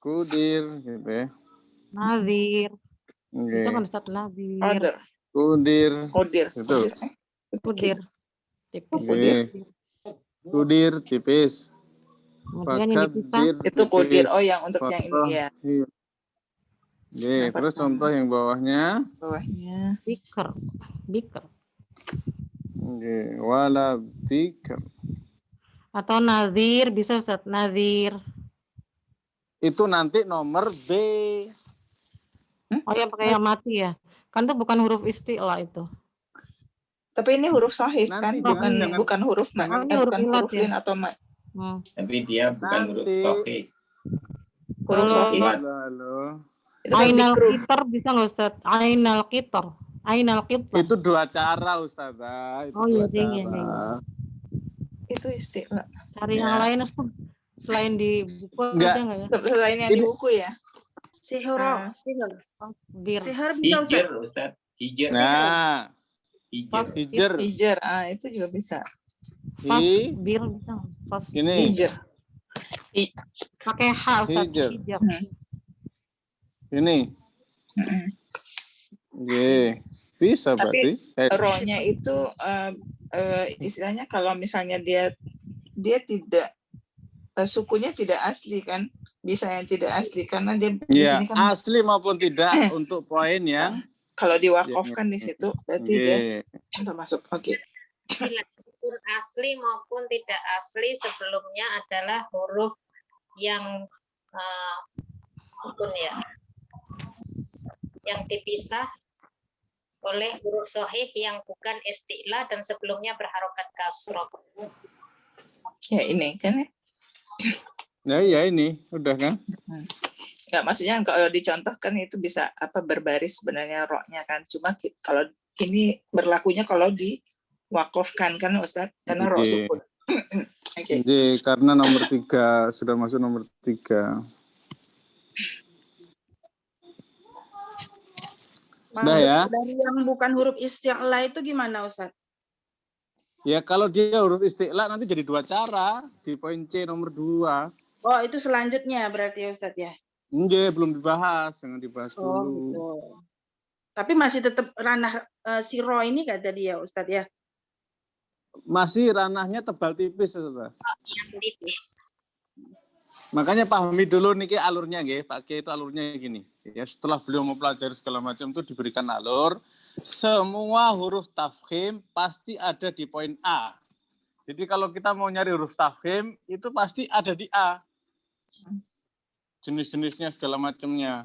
kudir gitu ya. Nazir. Oke. Bisa kan Ustaz Nazir. Order. Kudir. Itu. Kudir. Tipis. Oke. Kudir tipis. Kemudian yang dipisah. Itu kudir. tipis. Oh, yang untuk yang ini ya. Iya. Oke, terus contoh yang bawahnya. Bawahnya. Biker. Oke, wala bikr. Atau nazir, bisa Ustaz, nazir. Itu nanti nomor B. Oh, yang pakai yang mati ya. Kan itu bukan huruf isti'la itu. Tapi ini huruf sahih Nanti kan, jangan- bukan huruf mat, ini huruf bukan ilat huruf ya? lin atau mat. Tapi dia bukan huruf Nanti. sahih. Huruf Kalau- sahih. Halo. Itu kan Ainal dikruh. kitar bisa nggak Ustaz? Ainal kitar. Itu 2 cara, Ustazah. Itu Oh, iya, 2 iya, cara. iya. Itu istilah. Cari Ya. yang lain Ustaz. Selain di buku Enggak. ada nggak ya? Selain yang di Ini- buku ya. Sihir. Bir. Sihir bisa, Ustaz. Hijr, Ustaz. Hijr. Nah, Hijr. Pas hijr. Hijr, itu juga bisa. Fas Hi. bir bisa. Gini. Hijr. Pakai H, Ustaz. Hijr. Hijr. Ini. Bisa Tapi berarti. rohnya itu istilahnya kalau misalnya dia tidak sukunya tidak asli kan, bisa yang tidak asli karena dia di Ya, sini kan asli maupun tidak untuk poin yang kalau diwakafkan di situ berarti dia termasuk. Oke. Bila pun asli maupun tidak asli sebelumnya adalah huruf yang sukun ya, yang dipisah oleh huruf sahih yang bukan isti'la dan sebelumnya berharokat kasroh. Ya ini kan ya. Ya ini udah kan? Nggak, maksudnya kalau dicontohkan itu bisa berbaris sebenarnya roknya kan. Cuma kalau ini berlakunya kalau diwakafkan kan Ustaz, karena rok sukun. Oke. Jadi karena nomor 3 sudah masuk nomor 3. Udah ya. Dari yang bukan huruf isti'la itu gimana Ustaz? Ya kalau dia huruf isti'la nanti jadi 2 cara di poin C nomor 2. Oh itu selanjutnya berarti ya Ustaz ya? Enggak, belum dibahas, jangan dibahas dulu. Gitu. Tapi masih tetap ranah si ro ini kan tadi ya Ustaz ya? Masih ranahnya tebal tipis Ustaz. Yang tipis. Makanya pahami dulu nih alurnya nggih, Pak Kiai itu alurnya gini. Ya setelah beliau mempelajari segala macam itu diberikan alur, semua huruf tafkhim pasti ada di poin A. Jadi kalau kita mau nyari huruf tafkhim itu pasti ada di A. Jenis-jenisnya segala macamnya.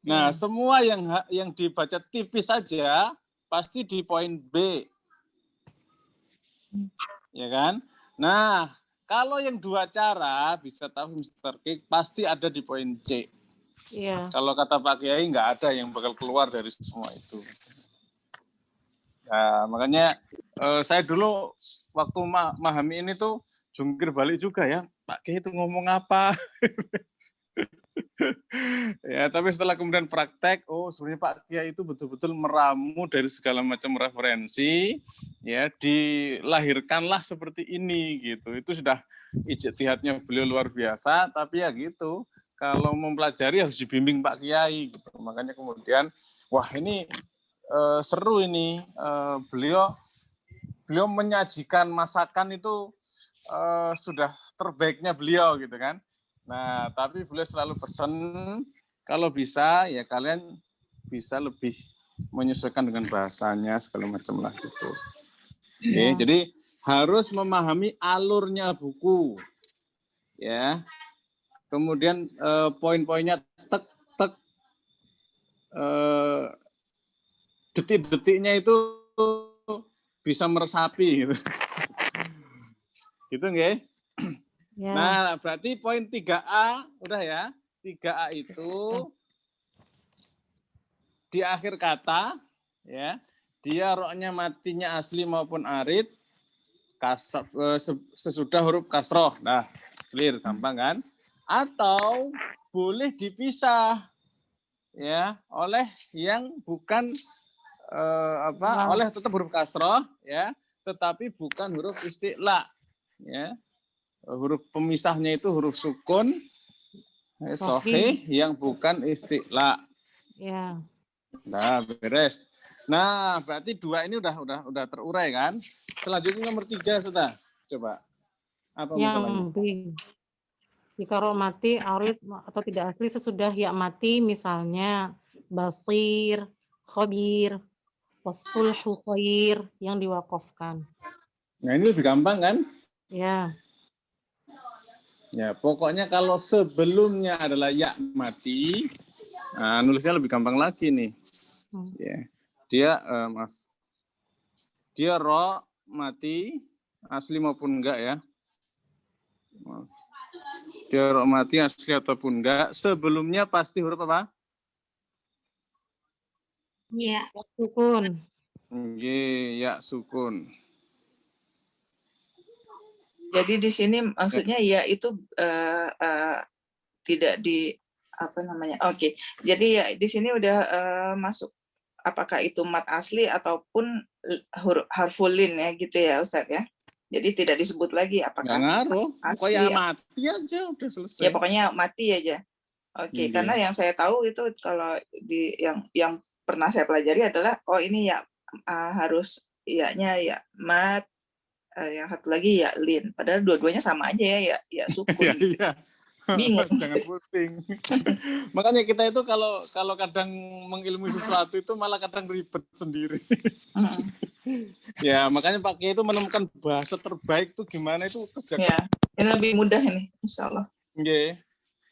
Nah, semua yang dibaca tipis saja pasti di poin B. Ya kan? Nah, kalau yang 2 cara bisa tahu Mr. Kik pasti ada di poin C. Iya. Kalau kata Pak Kiai nggak ada yang bakal keluar dari semua itu. Nah, makanya saya dulu waktu memahami ini tuh jungkir balik juga ya. Pak Kiai itu ngomong apa? Ya, tapi setelah kemudian praktek, sebenarnya Pak Kiai itu betul-betul meramu dari segala macam referensi, ya dilahirkanlah seperti ini gitu. Itu sudah ijtihadnya beliau luar biasa, tapi ya gitu. Kalau mempelajari harus dibimbing Pak Kiai gitu. Makanya kemudian wah ini seru ini, beliau menyajikan masakan itu sudah terbaiknya beliau gitu kan. Nah, tapi beliau selalu pesan kalau bisa ya kalian bisa lebih menyesuaikan dengan bahasanya segala macam lah gitu. Oke, jadi harus memahami alurnya buku. Ya. Kemudian poin-poinnya detik-detiknya itu bisa meresapi gitu. Gitu nggih? Ya. Nah, berarti poin 3A udah ya. 3A itu di akhir kata ya, dia roknya matinya asli maupun arid sesudah huruf kasroh. Nah, clear, gampang kan? Atau boleh dipisah ya oleh yang bukan oleh tetap huruf kasroh ya, tetapi bukan huruf isti'la ya. Huruf pemisahnya itu huruf sukun sahih yang bukan isti'la. Ya. Nah, beres. Nah, berarti 2 ini udah terurai kan? Selanjutnya nomor 3 sudah. Coba. Apa yang B. Jika roh mati, arid atau tidak asli sesudah ya mati, misalnya basir, khabir, wasulhu khair yang diwakafkan. Nah, ini lebih gampang kan? Ya. Ya, pokoknya kalau sebelumnya adalah ya mati, nah, nulisnya lebih gampang lagi nih. Ya. Dia ro mati asli maupun enggak ya. Dia ro mati asli ataupun enggak, sebelumnya pasti huruf apa? Ya. Sukun. Iya, Ya sukun. Jadi di sini maksudnya ya itu tidak di apa namanya? Oke. Jadi ya di sini udah masuk apakah itu mat asli ataupun harful lin ya gitu ya Ustadz ya. Jadi tidak disebut lagi Nggak apakah ngaruh. asli. Pokoknya mati aja udah selesai. Ya pokoknya mati aja. Oke, karena yang saya tahu itu kalau di yang pernah saya pelajari adalah ini ya harus ya-nya ya mat, yang satu lagi ya lin. Padahal dua-duanya sama aja ya sukun. Iya. Bingung. Jangan pusing. Makanya kita itu kalau kadang mengilmui sesuatu itu malah kadang ribet sendiri. Ya, makanya Pak Kiai itu menemukan bahasa terbaik itu gimana itu kerja. Ya, ini lebih mudah ini, insya Allah. Oke.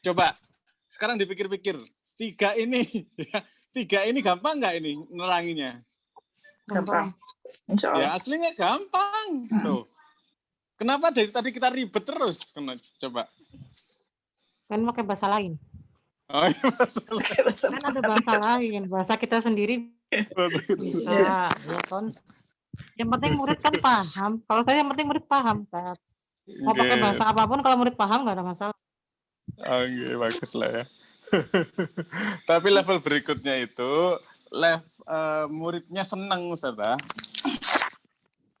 Coba sekarang dipikir-pikir, 3 ini gampang nggak ini neranginya? Gampang. Insya Allah. Ya aslinya gampang. Tuh. Kenapa dari tadi kita ribet terus? Coba. Kan pakai bahasa lain. Oh iya, Kan ada bahasa lain, bahasa kita sendiri bisa. Ya kan? Yang penting murid kan paham. Kalau saya yang penting murid paham. Mau pakai bahasa apapun kalau murid paham nggak ada masalah. Oke, bagus lah ya. Tapi level berikutnya itu muridnya senang, Ustaz.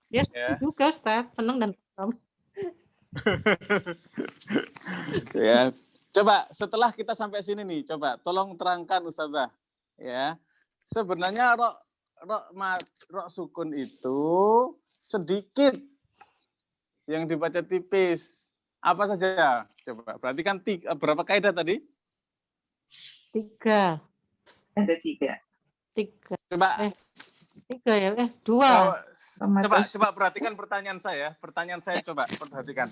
Ya, juga Ustaz, senang dan paham. Ya, coba setelah kita sampai sini nih, coba tolong terangkan Ustazah. Ya, sebenarnya rok sukun itu sedikit yang dibaca tipis. Apa saja? Coba perhatikan berapa kaidah tadi? 3. Ada 3. Coba 3 ya, 2. Coba perhatikan pertanyaan saya. Coba perhatikan.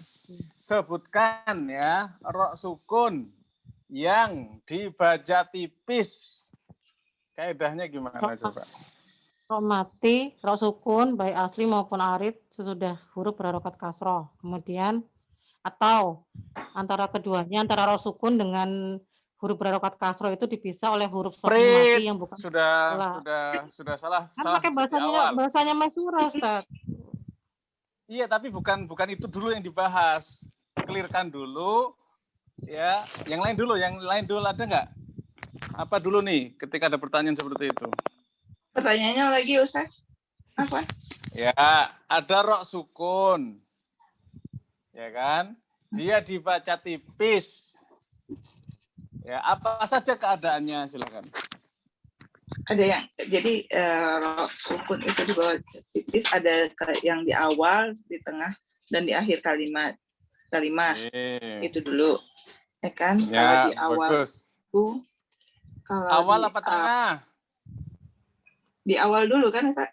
Sebutkan ya rok sukun yang dibaca tipis. Kaidahnya gimana coba? Rok mati, rok sukun baik asli maupun arid sesudah huruf berharokat kasroh. Kemudian atau antara keduanya, antara rok sukun dengan huruf berharokat kasroh itu dipisah oleh huruf sokong mati yang bukan sudah salah. Kan pakai bahasanya Maisura, Ustaz. Iya, tapi bukan itu dulu yang dibahas. Clearkan dulu ya. Yang lain dulu ada nggak? Apa dulu nih ketika ada pertanyaan seperti itu? Pertanyaannya lagi Ustaz. Apa? Ya, ada rok sukun. Ya kan? Dia dibaca tipis. Ya, apa saja keadaannya, silakan. Ada yang jadi rok sukun itu di bawah tipis, ada yang di awal, di tengah, dan di akhir kalimat. Itu dulu. Ya kan? Ya, kalau di awal bagus. Itu kalau awal apa tengah? Di awal dulu kan, Ustaz?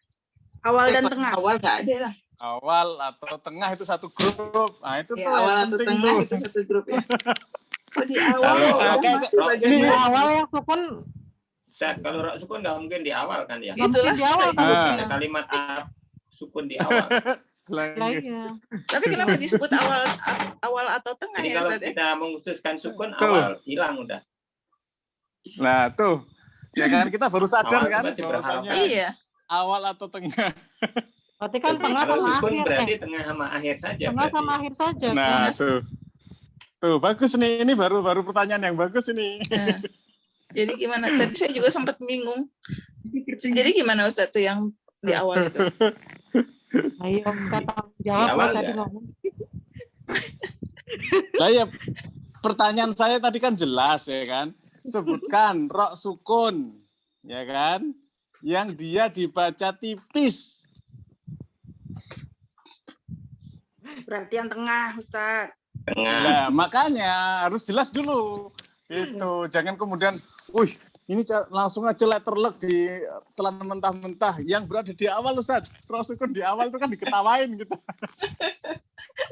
Awal dan tengah. Awal nggak ada lah. Awal atau tengah itu satu grup. Nah, itu Ya, tuh awal yang atau penting tengah tuh. itu satu grup ya. Oh, di awal. Di awal yang sukun. Kalau rok sukun nggak mungkin di awal kan ya? Itulah di awal kan. Ada kalimat sukun di awal. Iya. Tapi kenapa disebut awal atau tengah Jadi ya, kalau Ustaz? kita mengkhususkan sukun awal hilang udah. Nah, tuh. Ya kan kita baru sadar Awal kan pasti bahwasanya Iya. awal atau tengah. Berarti kan Jadi tengah kalau sama sukun akhir. berarti tengah sama akhir saja. Tengah berarti. sama akhir saja. Nah, tuh bagus nih. Ini baru pertanyaan yang bagus ini. Nah, jadi gimana? Tadi saya juga sempat bingung. Jadi gimana Ustaz tuh yang di awal itu? Ayo kata jawab Di awal tadi ya. ngomong. Saya pertanyaan saya tadi kan jelas ya kan. Sebutkan rok sukun ya kan yang dia dibaca tipis. Berarti yang tengah, Ustaz. Tengah. Nah, makanya harus jelas dulu. Itu jangan kemudian, ini langsung aja letterlek di telan mentah-mentah. Yang berada di awal Ustaz, rok sukun di awal itu kan diketawain gitu.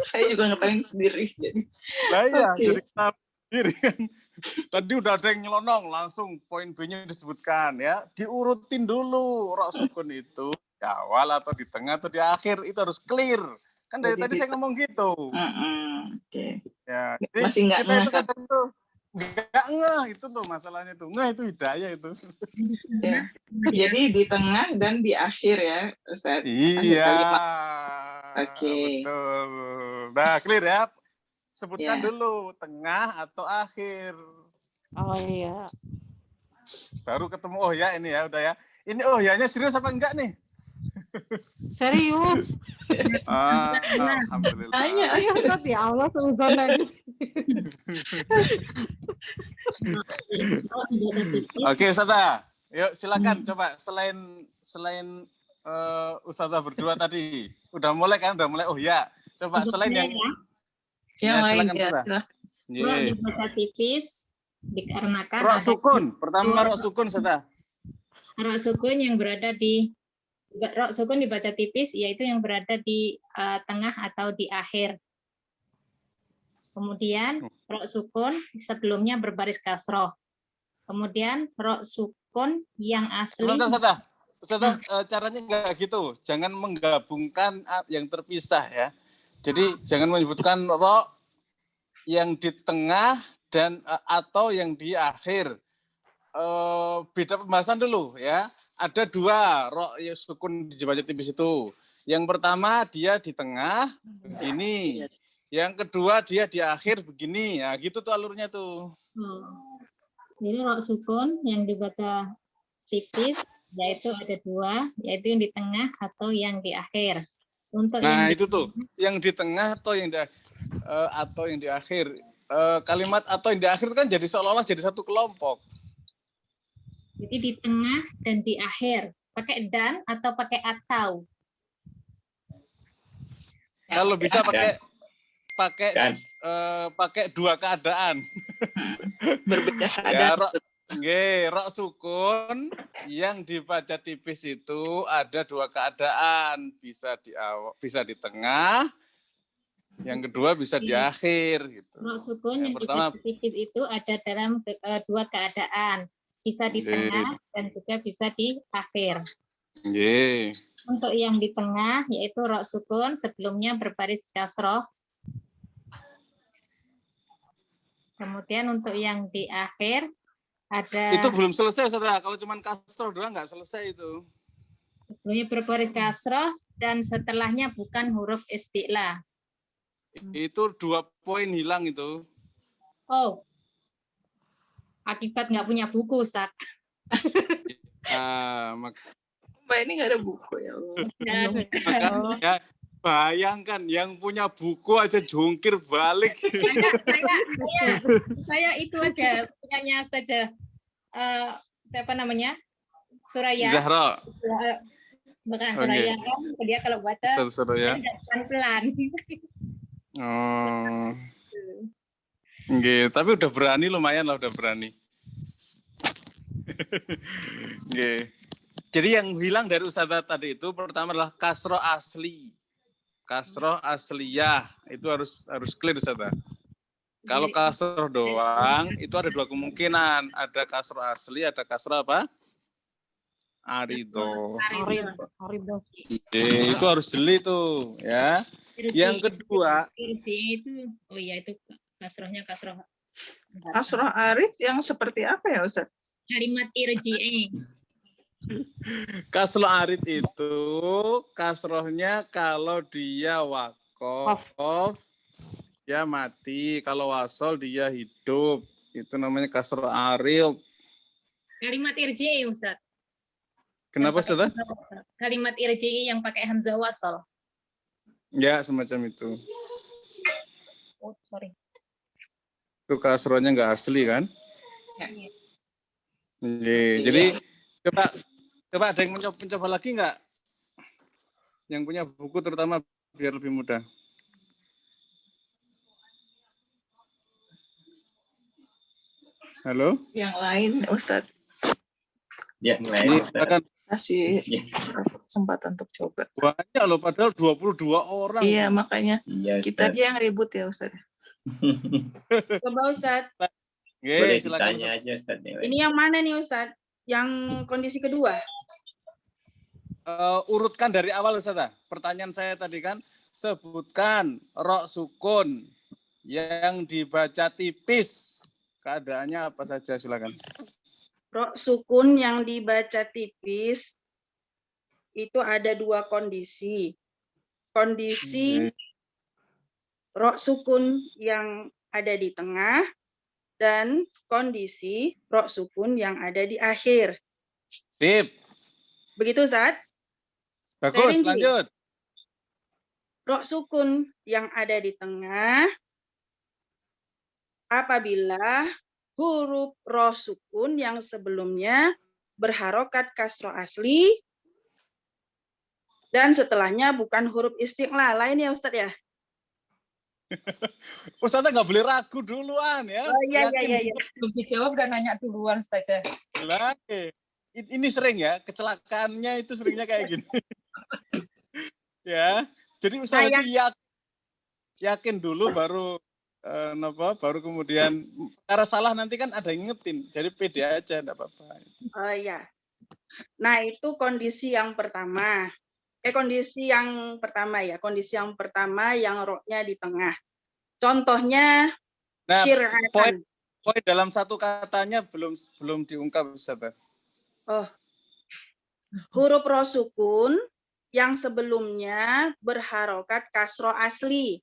Saya juga ngetawain sendiri. Nah iya, Oke. jadi kita sendiri kan. Tadi udah ada yang nyelonong, langsung poin B-nya disebutkan ya. Diurutin dulu rok sukun itu di awal atau di tengah atau di akhir, itu harus clear. Kan dari Jadi tadi saya ngomong gitu. Oke. Ya, jadi Masih nggak kita ngeh, itu kan? kadang tuh nggak ngeh itu tuh masalahnya tuh. Ngeh itu hidayah itu. Ya. Jadi di tengah dan di akhir ya, Ustaz. Iya. kalimat. Oke. Betul. Nah, clear ya. Sebutkan Ya. dulu tengah atau akhir. Oh iya. Baru ketemu oh ya ini ya udah ya. Ini oh ya serius apa enggak nih? Serius. Alhamdulillah. Tanya, ayo. Ustaz, ya Allah, seuzon lagi. Oke, Ustazah. Yuk silakan coba selain Ustazah berdua tadi. Udah mulai kan? Udah mulai. Oh ya. Coba selain yang Yang ya, lain silakan, ya. Ustazah. Rok dibaca tipis dikarenakan Rok ada sukun. Pertama rok sukun, Ustazah. rok sukun yang berada di rok sukun dibaca tipis yaitu yang berada di tengah atau di akhir. Kemudian rok sukun sebelumnya berbaris kasroh. Kemudian rok sukun yang asli. Ustazah, caranya enggak gitu. Jangan menggabungkan yang terpisah ya. Jadi jangan menyebutkan rok yang di tengah dan atau yang di akhir. Beda pembahasan dulu ya. Ada dua rok sukun dibaca tipis itu. Yang pertama dia di tengah begini. Yang kedua dia di akhir begini. Ya gitu tuh alurnya tuh. Jadi rok sukun yang dibaca tipis yaitu ada dua, yaitu yang di tengah atau yang di akhir. Untuk nah itu tuh yang di tengah atau yang di akhir. Kalimat atau yang di akhir itu kan jadi seolah-olah jadi satu kelompok. Jadi di tengah dan di akhir. Pakai dan atau pakai atau? Kalau bisa pakai dua keadaan. Berbeda Ya, keadaan. rok sukun yang dibaca tipis itu ada dua keadaan, bisa di tengah, yang kedua bisa di akhir gitu. Rok sukun yang pertama dibaca tipis itu ada dalam dua keadaan, bisa di tengah dan juga bisa di akhir. Untuk yang di tengah yaitu rok sukun sebelumnya berbaris kasroh. Kemudian untuk yang di akhir ada. Itu belum selesai, Ustaz. Kalau cuma kasroh doang nggak selesai itu. Sebelumnya berbaris kasroh dan setelahnya bukan huruf isti'la. Itu 2 poin hilang itu. Oh, akibat nggak punya buku, Ustaz. Mbak ini nggak ada buku ya Allah. Ya, bayangkan yang punya buku aja jungkir balik. Saya itu aja punyanya Ustazah. Siapa namanya? Suraya. Zahra. Bukan Suraya kan, dia kalau baca pelan-pelan. Oh. Nggih, tapi udah berani lumayan lah, udah berani. Nggih. Jadi yang hilang dari Ustazah tadi itu pertama adalah kasroh asli. Kasroh asliyah itu harus clear, Ustazah. Kalau kasroh doang itu ada dua kemungkinan, ada kasroh asli, ada kasroh apa? Arido. Itu harus jeli tuh, ya. Yang kedua, itu itu kasrohnya kasroh. Kasroh arid yang seperti apa ya, Ustaz? Kalimat irji'i. Kasroh arid itu kasrohnya kalau dia wakof dia mati, kalau wasol dia hidup, itu namanya kasroh arid. Kalimat irji'i, Ustaz. Kenapa, Ustaz? Kalimat irji'i yang pakai hamzah wasol. Ya, semacam itu. Oh, sorry. Itu kasrohnya nggak asli kan? Jadi coba ada yang mencoba lagi nggak? Yang punya buku terutama biar lebih mudah. Halo? Yang lain, Ustaz. Yang lain, Ustaz. Kasih kesempatan untuk coba. Banyak loh, padahal 22 orang. Iya, makanya kita Ustaz. aja yang ribut ya, Ustaz. Coba Ustaz. Boleh ditanya aja, Ustaz. Ini yang mana nih Ustaz? Yang kondisi kedua? Urutkan dari awal, Ustaz. Pertanyaan saya tadi kan, sebutkan rok sukun yang dibaca tipis. Keadaannya apa saja, silakan. Rok sukun yang dibaca tipis itu ada dua kondisi. Kondisi rok sukun yang ada di tengah dan kondisi rok sukun yang ada di akhir. Sip. Begitu, Ustaz? Bagus, Rinci. lanjut. Ro sukun yang ada di tengah apabila huruf ro sukun yang sebelumnya berharokat kasroh asli dan setelahnya bukan huruf istiqlal. Lain ya Ustadz ya? Ustazah nggak boleh ragu duluan ya. Oh iya, Yakin iya, iya. Belum dijawab udah nanya duluan saja. lah. Ini sering ya, kecelakaannya itu seringnya kayak gini. Ya, jadi Ustazah itu yakin dulu baru baru kemudian karena salah nanti kan ada yang ngingetin. Jadi pede aja, enggak apa-apa. Oh iya. Nah, itu kondisi yang pertama. Kondisi yang pertama ya, kondisi yang pertama yang roknya di tengah. Contohnya Nah, syir'atan. poin dalam satu katanya belum diungkap, Ustazah. Oh. Huruf ro sukun yang sebelumnya berharokat kasroh asli.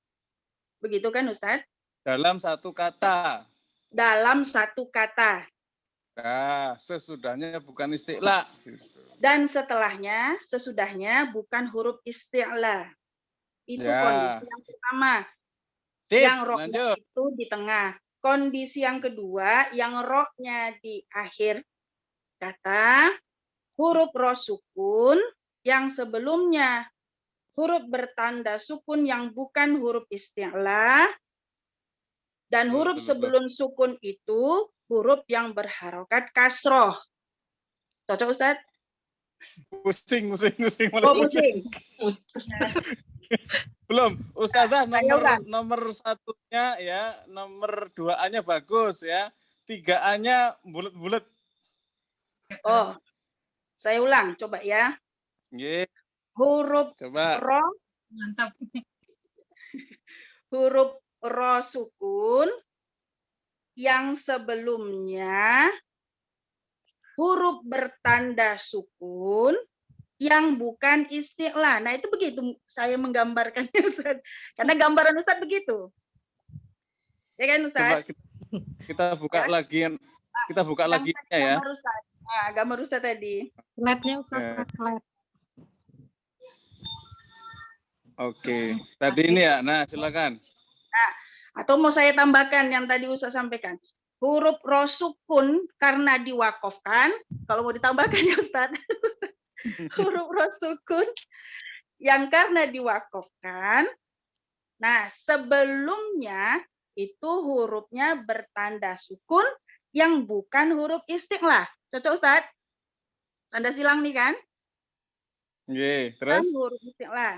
Begitu kan Ustadz? Dalam satu kata. Dalam satu kata. Nah, sesudahnya bukan istiqla. Dan sesudahnya bukan huruf isti'la. Itu Ya. kondisi yang pertama. Sip, Yang roknya lanjut. itu di tengah. Kondisi yang kedua, yang roknya di akhir kata, huruf ro sukun yang sebelumnya huruf bertanda sukun yang bukan huruf isti'la, dan huruf sebelum sukun itu huruf yang berharokat kasroh. Cocok Ustadz? Pusing. Oh, pusing. Belum, Ustazah nomor satunya ya, nomor 2-nya bagus ya, 3-nya bulat-bulat. Oh, saya ulang, coba ya. Nggih, Huruf coba. ro, Mantap. huruf ro sukun yang sebelumnya huruf bertanda sukun yang bukan istiqla. Nah, itu begitu saya menggambarkannya, Ustaz. Karena gambaran Ustaz begitu. Ya kan, Ustaz? Coba kita buka Ya. lagi, kita buka lagi ya. Gambar Ustaz. Nah, gambar Ustaz tadi. Slide-nya Ustaz, Ya. slide. Oke, tadi ini ya. Nah, silakan. Nah, atau mau saya tambahkan yang tadi Ustaz sampaikan. Huruf ro sukun karena diwakofkan, kalau mau ditambahkan ya Ustaz. Huruf ro sukun yang karena diwakofkan, nah sebelumnya itu hurufnya bertanda sukun yang bukan huruf istiqlah. Cocok Ustaz? Tanda silang nih kan? Nggih, Kan terus huruf istiqlah.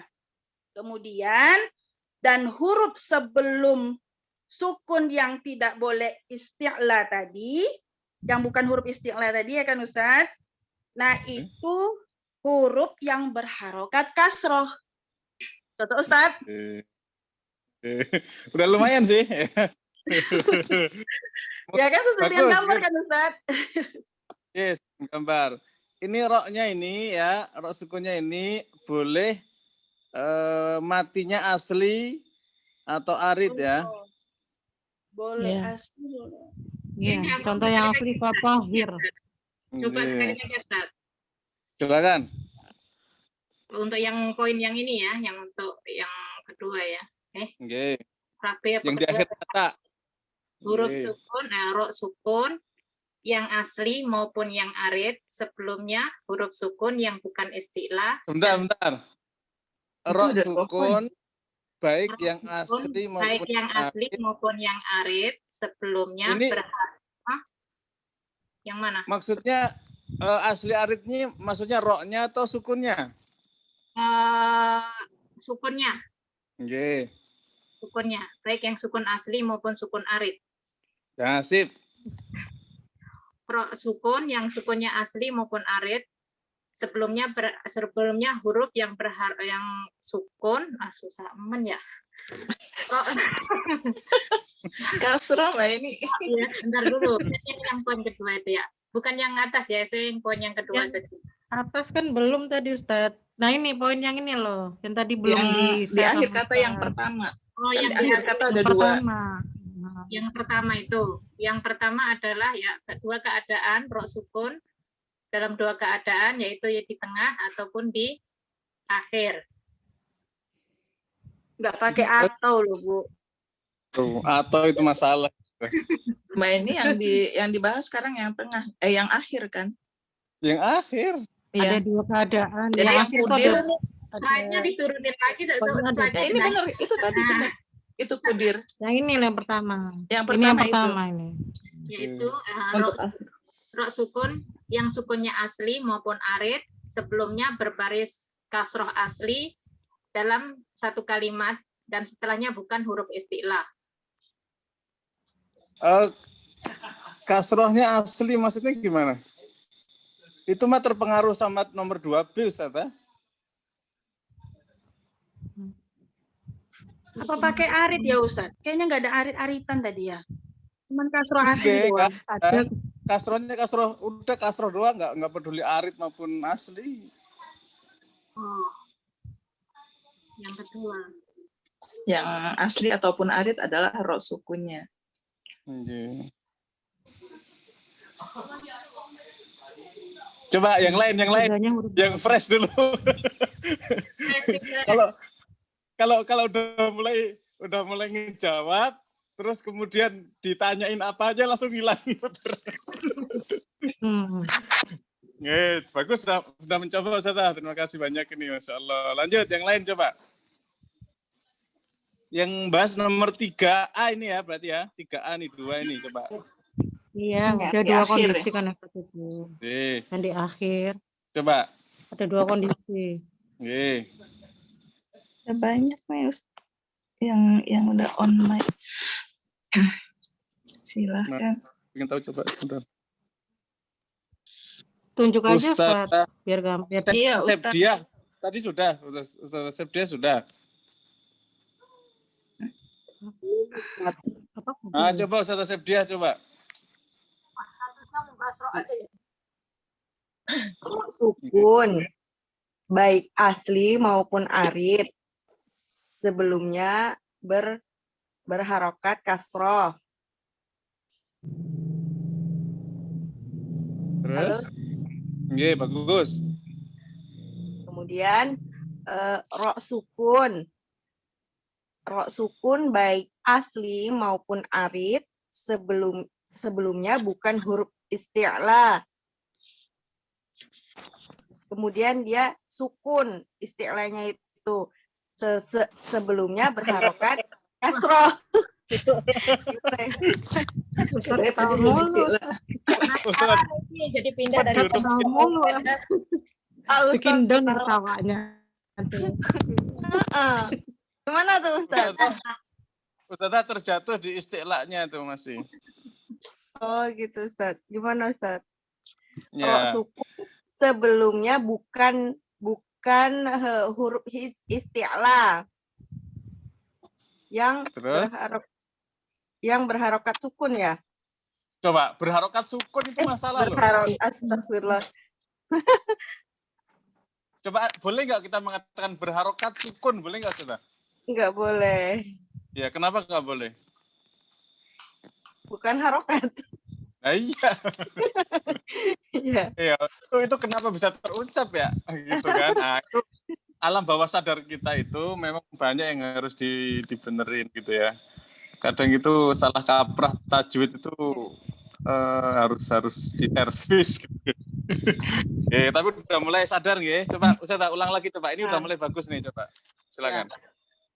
Kemudian dan huruf sebelum sukun yang tidak boleh isti'la tadi, yang bukan huruf isti'la tadi ya kan Ustaz? Nah itu huruf yang berharokat kasroh. Cocok Ustaz? udah lumayan sih. Ya kan sesuai dengan Bagus, gambar kan Ustaz? Yes, gambar. Ini roknya ini ya, rok sukunnya ini boleh matinya asli atau arid ya. Boleh Ya. asli. Iya, contoh yang asli fatahir. Coba sekali lagi Ustaz. Silakan. Untuk yang poin yang ini ya, yang untuk yang kedua ya. Nggih. Rapi apa Yang di kedua? akhir kata. Huruf Nggih. sukun, rok sukun yang asli maupun yang arid, sebelumnya huruf sukun yang bukan istilah. Bentar. Rok udah sukun baik Rok yang sukun, asli maupun baik yang asli arid. maupun yang arid, sebelumnya Ini yang mana? maksudnya asli aridnya maksudnya roknya atau sukunnya? Sukunnya, Nggih. sukunnya, baik yang sukun asli maupun sukun arid. Ya, sip. Rok sukun yang sukunnya asli maupun arid, sebelumnya huruf yang yang sukun, susah aman ya. Kasroh Mbak ini. Ya, bentar dulu. Ini yang poin kedua itu ya. Bukan yang atas ya, saya yang poin yang kedua Yang saja. Atas kan belum tadi Ustaz. Nah ini poin yang ini loh, yang tadi belum Di akhir kata yang pertama. Oh, Kan yang di akhir kata ada dua. yang pertama itu. Yang pertama adalah ya dua keadaan rok sukun dalam dua keadaan, yaitu ya di tengah ataupun di akhir. Nggak pakai atau loh, Bu. Tuh, atau itu masalah. Mbak, ini yang dibahas sekarang yang tengah, yang akhir kan? Yang akhir. Ada Iya. dua keadaan. Jadi Yang yang akhir itu kudir. Slide-nya diturunin lagi. Ini benar, itu tadi benar. Itu kudir. Yang ini yang pertama. Yang Ini yang pertama pertama ini. Yaitu Untuk rok sukun yang sukunnya asli maupun arid sebelumnya berbaris kasroh asli dalam satu kalimat dan setelahnya bukan huruf isti'la. Kasrohnya asli maksudnya gimana? Itu mah terpengaruh sama nomor 2B, Ustaz, ya? Apa pakai arit ya, Ustaz? Kayaknya nggak ada arit-aritan tadi ya. Cuman kasroh asli Oke, doang. kasrohnya kasroh, udah kasroh doang, nggak peduli arit maupun asli. Oh. Yang kedua. yang asli ataupun arid adalah rok sukunnya. Coba yang lain, yang fresh dulu. Kalau udah mulai ngejawab, terus kemudian ditanyain apa aja langsung hilang. Bagus, sudah mencoba, Ustaz. Terima kasih banyak ini, Masya Allah. Lanjut, yang lain coba. Yang bahas nomor 3A ini ya, berarti ya. 3A nih, 2 ini, coba. Iya, ada dua kondisi kan itu. Dan di akhir. Coba. Ada dua kondisi. Banyak nih, yang udah on mic. Silahkan. Ingin tahu, coba. Bentar. Tunjuk aja, Ustaz. Biar gampang. Iya, Ustaz. Sepdia. Tadi sudah. Ustaz Sepdia sudah. Coba Ustaz Sepdia, coba. Rok sukun, baik asli maupun arid, sebelumnya berharokat kasroh. Terus? Bagus. Kemudian rok sukun baik asli maupun arid sebelumnya bukan huruf isti'la. Kemudian dia sukun, isti'lanya itu sebelumnya berharokat kasroh. Jadi pindah dari bikin down ketawanya. Gimana tuh, Ustaz? Ustaz terjatuh di isti'lanya tuh masih. Oh gitu, Ustaz. Gimana, Ustaz? Ya. Rok sukun sebelumnya bukan huruf isti'la. Yang berharokat sukun ya? Coba, berharokat sukun itu masalah loh. Astagfirullah. Coba, boleh nggak kita mengatakan berharokat sukun? Boleh nggak, Coba? Nggak boleh. Ya, kenapa nggak boleh? Bukan harokat. Iya. Iya. Itu kenapa bisa terucap ya? Gitu kan. Nah, itu alam bawah sadar kita itu memang banyak yang harus dibenerin gitu ya. Kadang itu salah kaprah tajwid itu harus diservis gitu. Tapi udah mulai sadar nggih. Coba Ustaz ulang lagi coba. Ini udah mulai bagus nih, coba. Silakan.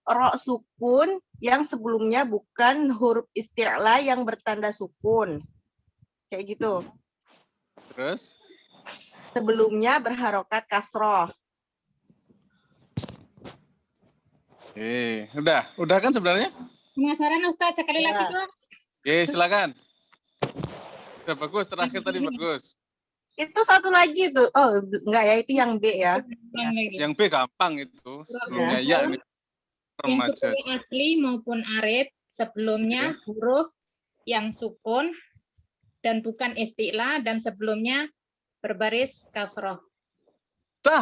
Rok sukun yang sebelumnya bukan huruf isti'la yang bertanda sukun. Kayak gitu. Terus? Sebelumnya berharokat kasroh. Udah kan sebenarnya? Penasaran Ustaz, sekali lagi dong. Silakan. Udah bagus, terakhir tadi bagus. Itu satu lagi tuh. Oh, enggak ya, itu yang B ya. Yang B gampang itu. Sebelumnya ya ini. Yang sukun asli maupun arid sebelumnya huruf yang sukun dan bukan isti'la dan sebelumnya berbaris kasroh.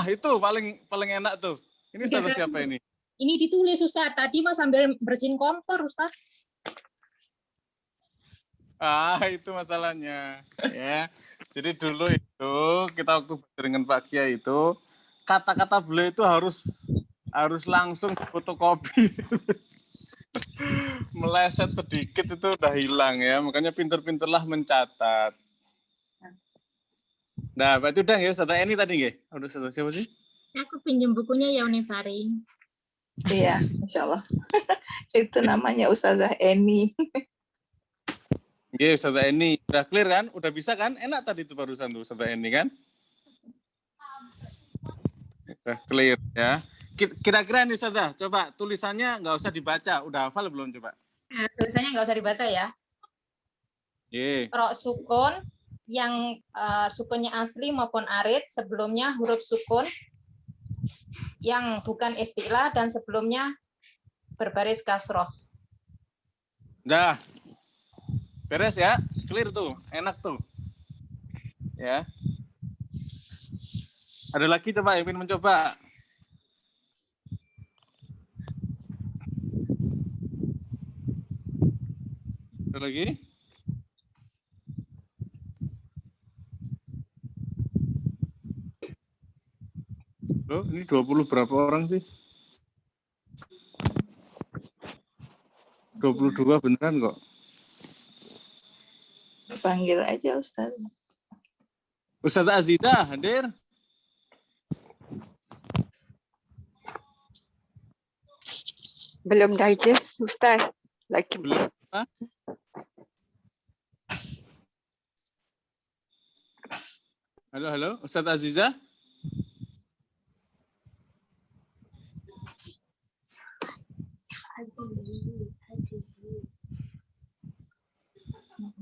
Itu paling enak tuh. Ini siapa ini? Ini ditulis Ustaz. Tadi Mas sambil bersihin kompor Ustaz. Itu masalahnya. Ya. Jadi dulu itu kita waktu dengan Pak Kiai itu kata-kata beliau itu harus langsung fotokopi. Meleset sedikit itu udah hilang ya, makanya pinter-pinterlah mencatat. Nah, berarti udah ya, Ustazah Eni tadi nggih? Udah siapa sih? Aku pinjam bukunya ya Unifari. Iya, insya Allah. Itu namanya Ustazah Eni. Nggih, Ustazah Eni. Udah clear kan? Udah bisa kan? Enak tadi itu barusan tuh Ustazah Eni kan? Udah clear ya. Kira-kira nih Ustazah, coba tulisannya nggak usah dibaca. Udah hafal belum coba? Tulisannya nggak usah dibaca ya. Ro sukun yang sukunnya asli maupun arid, sebelumnya huruf sukun yang bukan istilah dan sebelumnya berbaris kasroh. Dah. Beres ya? Clear tuh. Enak tuh. Ya. Ada lagi coba yang ingin mencoba? Ada lagi? Loh, ini 20 berapa orang sih? 22 beneran kok. Panggil aja Ustaz. Ustazah Aziza hadir? Belum digest, Ustaz. Lagi. Belum. Halo, Ustazah Aziza?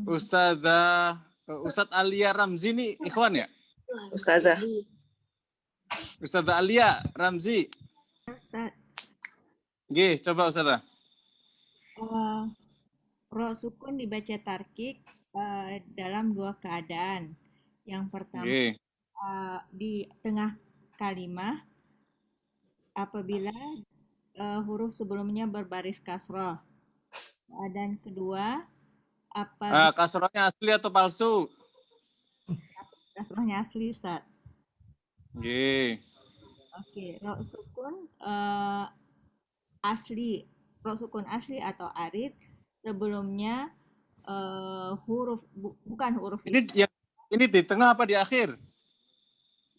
Ustadz Alia Ramzi nih ikhwan ya? Ustazah. Ustazah Alia Ramzi. Ustaz. Nggih, coba Ustazah. Ro sukun dibaca tarkik dalam dua keadaan. Yang pertama di tengah kalimat apabila huruf sebelumnya berbaris kasroh. Dan kedua kasrohnya asli atau palsu? Kasrohnya asli, Ustaz. Nggih. Oke, ro sukun asli, ro sukun asli atau arid sebelumnya bukan huruf ini di tengah apa di akhir?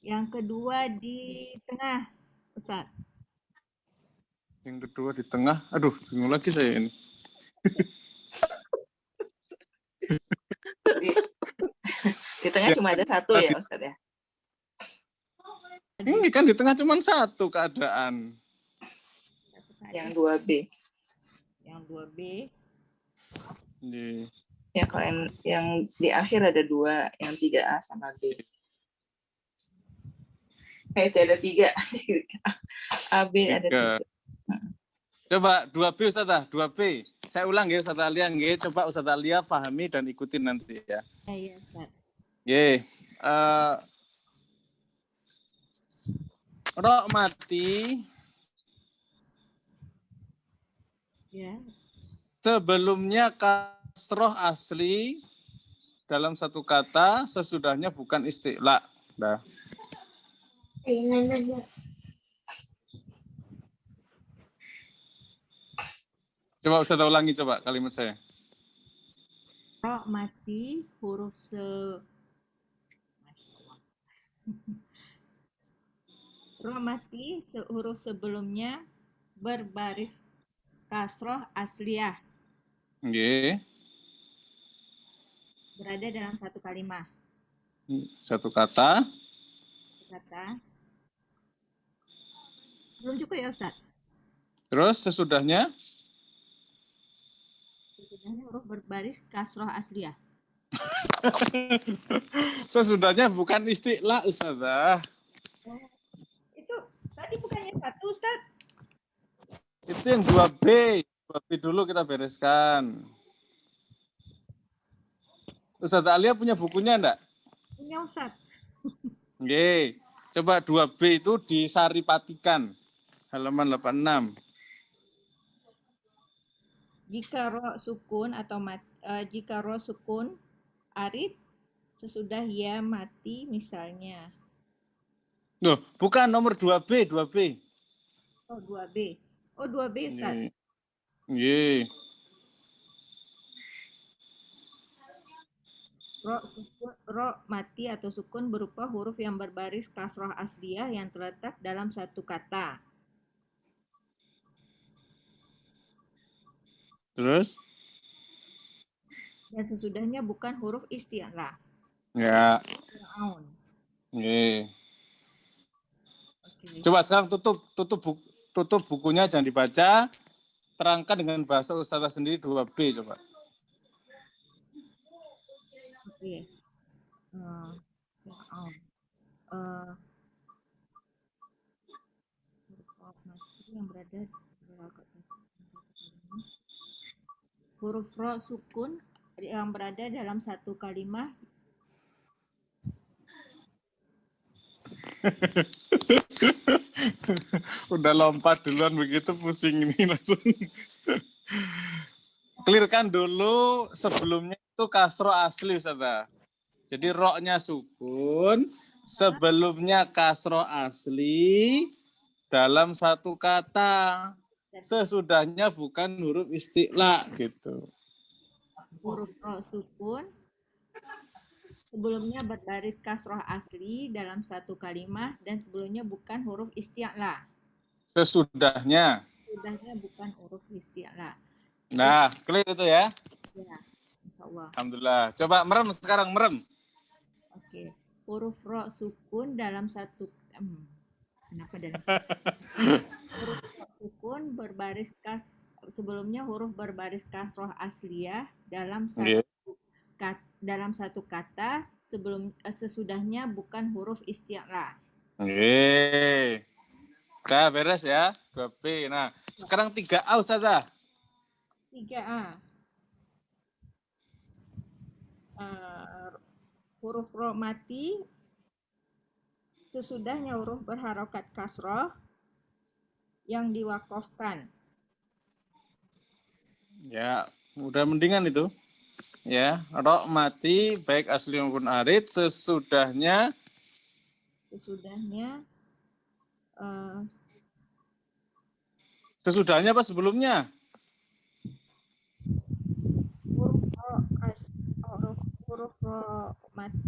Yang kedua di tengah, Ustaz. Yang kedua di tengah. Aduh, bingung lagi saya ini. Di tengah cuma ada satu ya Ustaz ya? Ini kan di tengah cuma satu keadaan. Yang 2B. Yang 2B. Ya, kalau yang di akhir ada 2, yang 3A sama B. Ada 3. AB ada 3. Coba 2B Ustazah, 2B. Saya ulang ya Ustazah Alia, nggih. Coba Ustazah Alia pahami dan ikutin nanti ya. Iya, Ustaz. Nggih. Ro mati. Ya. Sebelumnya kasroh asli dalam satu kata, sesudahnya bukan istilah. Dah. Coba Ustazah ulangi coba kalimat saya. Ro mati huruf Ro mati huruf sebelumnya berbaris kasroh asliyah. Nggih. Berada dalam satu kalimat. Satu kata. Belum cukup ya Ustaz? Terus sesudahnya? Sesudahnya huruf berbaris kasroh asliyah. Sesudahnya bukan istilah Ustazah. Itu tadi bukannya satu Ustaz? Itu yang 2B. 2B dulu kita bereskan. Ustazah Alia punya bukunya enggak? Punya Ustaz. Nggih. Coba 2B itu disaripatikan. Halaman 86. Jika ro sukun atau jika ro sukun arid sesudah ya mati misalnya. Loh, bukan nomor 2B, 2B. Oh, 2B. Oh, 2B, Ustaz. Nggih. Ro mati atau sukun berupa huruf yang berbaris kasroh asliyah yang terletak dalam satu kata. Terus? Dan sesudahnya bukan huruf isti'la. Ya. Fir'aun. Nggih. Oke. Coba sekarang tutup bukunya, jangan dibaca. Terangkan dengan bahasa Ustazah sendiri 2B coba. Oke. Fir'aun. Yang berada huruf ro sukun yang berada dalam satu kalimat. Udah lompat duluan begitu, pusing ini langsung. Clearkan dulu sebelumnya itu kasro asli, Ustazah. Jadi ro-nya sukun, sebelumnya kasro asli dalam satu kata. Sesudahnya bukan huruf isti'la gitu. Huruf ro sukun sebelumnya berbaris kasroh asli dalam satu kalimat dan sebelumnya bukan huruf isti'la. Sesudahnya. Sesudahnya bukan huruf isti'la. Nah, clear itu ya? Ya, insyaallah. Alhamdulillah. Coba merem sekarang, merem. Oke. Huruf ro sukun dalam satu kenapa dalam huruf ro sukun berbaris sebelumnya huruf berbaris kasroh asliyah dalam satu kata sesudahnya bukan huruf isti'la. Oke. Udah beres ya, 2B. Nah, sekarang 3A, Ustazah. 3A. Huruf ro mati sesudahnya huruf berharokat kasroh yang diwakofkan. Ya, udah mendingan itu. Ya, ro mati baik asli maupun arid sesudahnya sesudahnya apa sebelumnya? Huruf ro mati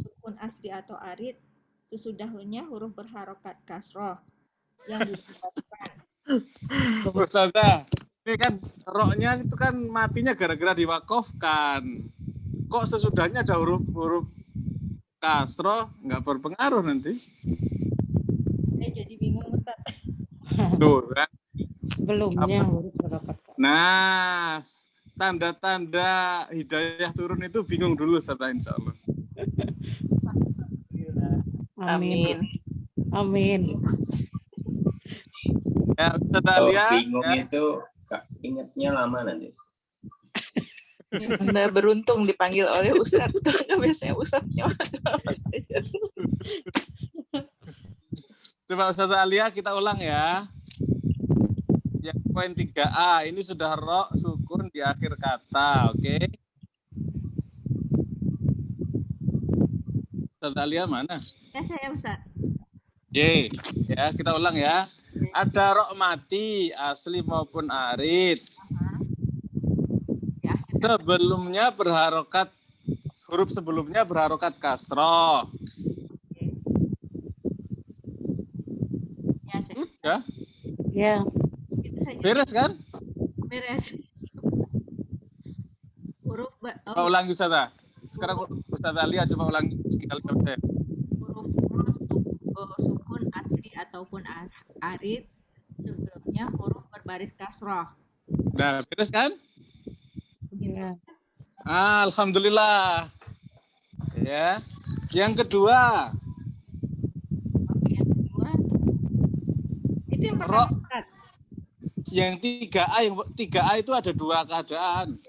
sukun asli atau arid sesudahnya huruf berharokat kasroh yang diwakofkan. Ustazah, ini kan ro-nya itu kan matinya gara-gara diwakofkan. Kok sesudahnya ada huruf kasroh, nggak berpengaruh nanti? Jadi bingung, Ustaz. Tuh kan? Sebelumnya huruf berharokat. Nah, tanda-tanda hidayah turun itu bingung dulu, Ustazah, insya Allah. Amin. Amin. Ya, Ustazah lihat. Bingung ya. Itu ingatnya lama nanti. Anda beruntung dipanggil oleh Ustaz. Biasanya Ustaznya saja. Coba Ustazah Alia kita ulang ya. Yang poin 3A ini sudah ro sukun di akhir kata, oke? Ustazah Alia mana? Ya, saya Ustaz. Ye, ya kita ulang ya. Ada ro mati asli maupun arid. Sebelumnya berharokat, huruf sebelumnya berharokat kasroh. Ya. Ya. Beres kan? Beres. Huruf coba ulangi Ustazah. Sekarang Ustazah lihat coba ulangi kalimatnya. Huruf sukun asli ataupun arid sebelumnya huruf berbaris kasroh. Nah, beres kan? Ya. Alhamdulillah. Ya. Yang kedua. Itu yang pertama. Yang 3A itu ada dua keadaan.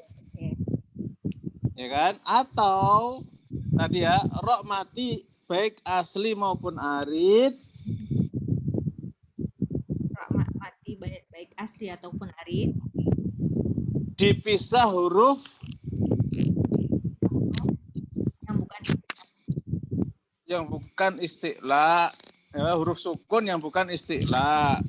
Ya kan? Atau tadi ya, ro mati baik asli maupun arid. Ro mati baik asli ataupun arid. Dipisah huruf yang bukan istilah. yang bukan isti'la, ya, huruf sukun yang bukan isti'la.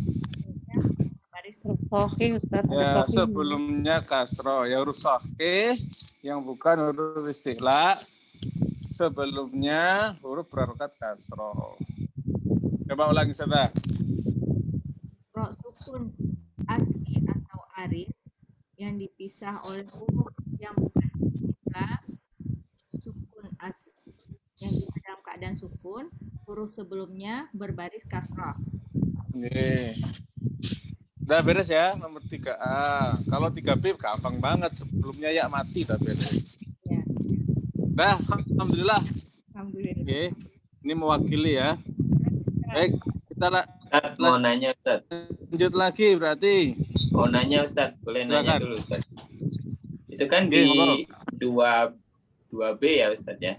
Ya, sebelumnya kasroh, ya huruf sahih yang bukan huruf isti'la, sebelumnya huruf berharokat kasroh. Coba ulangi saja. Ro sukun asli atau arid yang dipisah oleh huruf yang bukan isti'la, sukun asli yang dalam keadaan sukun, huruf sebelumnya berbaris kasroh. Nih. Udah beres ya, nomor 3A. Kalau 3B gampang banget, sebelumnya ya mati udah beres. Ya. Dah, alhamdulillah. Alhamdulillah. Oke, ini mewakili ya. Baik, kita mau nanya Ustaz. Lanjut lagi berarti. Mau nanya Ustaz, boleh nanya dulu Ustaz. Itu kan di 2B ya Ustaz ya.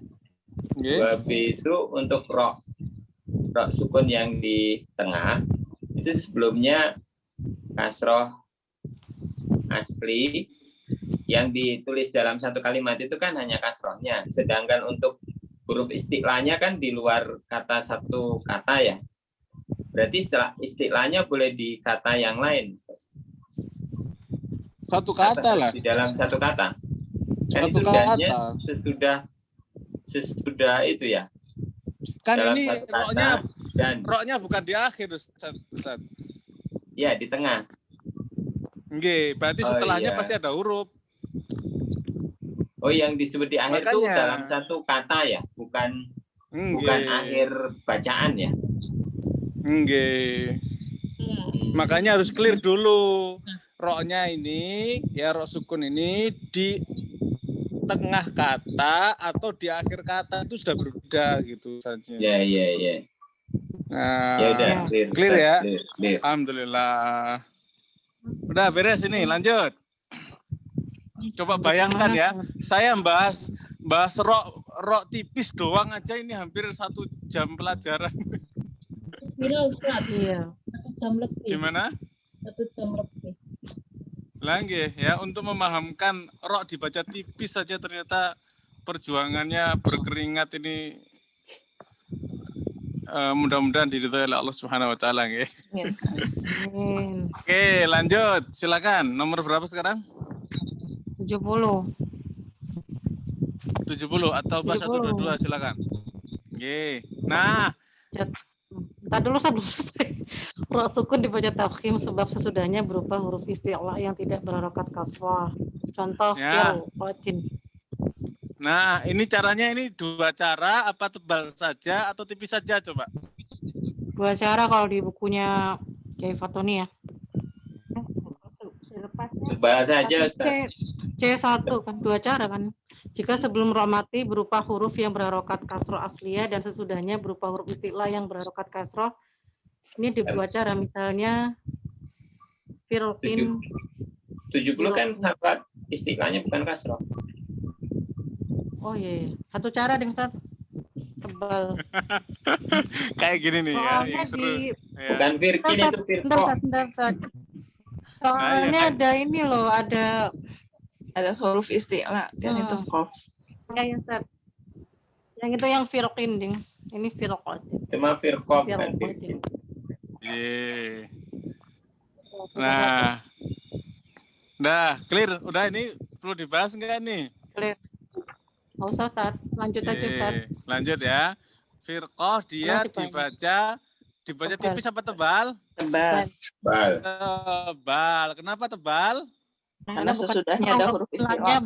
2B itu untuk ro sukun yang di tengah itu sebelumnya kasroh asli yang ditulis dalam satu kalimat itu kan hanya kasrohnya, sedangkan untuk huruf isti'lanya kan di luar kata satu kata ya. Berarti isti'lanya boleh di kata yang lain. Satu kata lah. Di dalam satu kata. Kan Satu itu kata. Sesudah itu ya. Kan dalam ini roknya bukan di akhir, Ustaz. Ya, di tengah. Nggih, berarti setelahnya pasti ada huruf. Oh, yang disebut di akhir itu dalam satu kata ya, bukan akhir bacaan ya. Nggih. Makanya harus clear dulu. Roknya ini, ya rok sukun ini di tengah kata atau di akhir kata itu sudah berbeda gitu saja. Ya. Nah, ya udah, clear ya. Clear. Alhamdulillah. Udah beres ini, lanjut. Coba bayangkan ya, saya bahas rok tipis doang aja ini hampir 1 jam pelajaran. Iya Ustaz, iya. 1 jam lebih. Gimana? 1 jam lebih. Lagi ya, untuk memahamkan rok dibaca tipis saja ternyata perjuangannya berkeringat ini. Mudah-mudahan diridhoi oleh Allah Subhanahu wa taala nggih. Oke, lanjut. Silakan. Nomor berapa sekarang? 70. 70 atau bahasa 122 silakan. Nggih. Nah, Tadi dulu saya belum selesai. Rok sukun dibaca tafkhim sebab sesudahnya berupa huruf isti'la yang tidak berharokat kasrah. Contoh fi'il. Nah, ini caranya ini 2 cara, apa tebal saja atau tipis saja coba? 2 cara kalau di bukunya Kiai Fatoni ya. Tebal saja Ustaz. C1 kan 2 cara kan. Jika sebelum ro mati berupa huruf yang berharokat kasroh asliyah dan sesudahnya berupa huruf isti'la yang berharokat kasroh. Ini di 2 cara, misalnya firqin 70 kan harokat isti'lanya bukan kasroh. Oh iya. 1 cara dengan Ustaz. Tebal. Kayak gini nih ya, yang seru. Bukan firqin itu firqoh. Bentar. Soalnya ada ini loh, ada huruf isti'la dan itu qaf. Ya Ustaz. Yang itu yang firqin ding. Ini firqoh. Cuma firqoh bukan firqin. Nah. Dah, clear. Udah ini perlu dibahas enggak nih? Clear. Nggak usah, Tat. Lanjut aja, Tat. Lanjut ya. Firqoh dia dibaca tipis apa tebal? Tebal. Kenapa tebal? Karena sesudahnya ada huruf isti'la.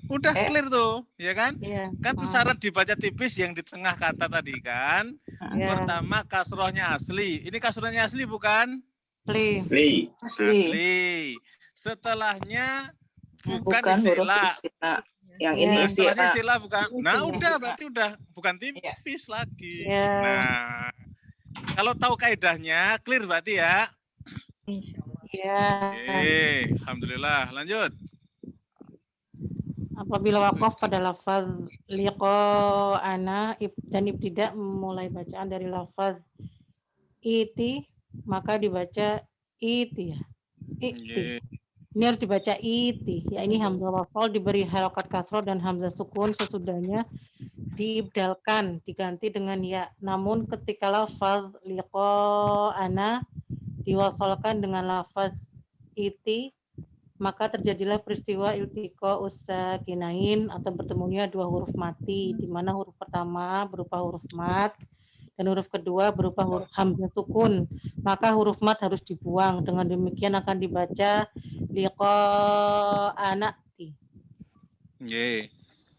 Udah clear tuh, ya kan? Kan syarat dibaca tipis yang di tengah kata tadi kan. Pertama kasrohnya asli. Ini kasrohnya asli bukan? Asli. Setelahnya bukan istilah. Yang ini istilah bukan. Nah, udah berarti udah bukan tipis lagi. Nah, kalau tahu kaidahnya clear berarti ya. Iya. Alhamdulillah. Lanjut. Apabila wakaf pada lafaz liqa'ana dan ibtidak memulai bacaan dari lafaz iti, maka dibaca iti ya. Iti. Ini harus dibaca iti. Ya, ini hamzah wafal diberi harokat kasroh dan hamzah sukun sesudahnya diibdalkan, diganti dengan ya. Namun ketika lafaz liqa'ana diwasalkan dengan lafaz iti, maka terjadilah peristiwa iltiqa usakinain atau bertemunya dua huruf mati, di mana huruf pertama berupa huruf mat dan huruf kedua berupa huruf hamzah sukun. Maka huruf mat harus dibuang. Dengan demikian akan dibaca liqa'ana. Nggih.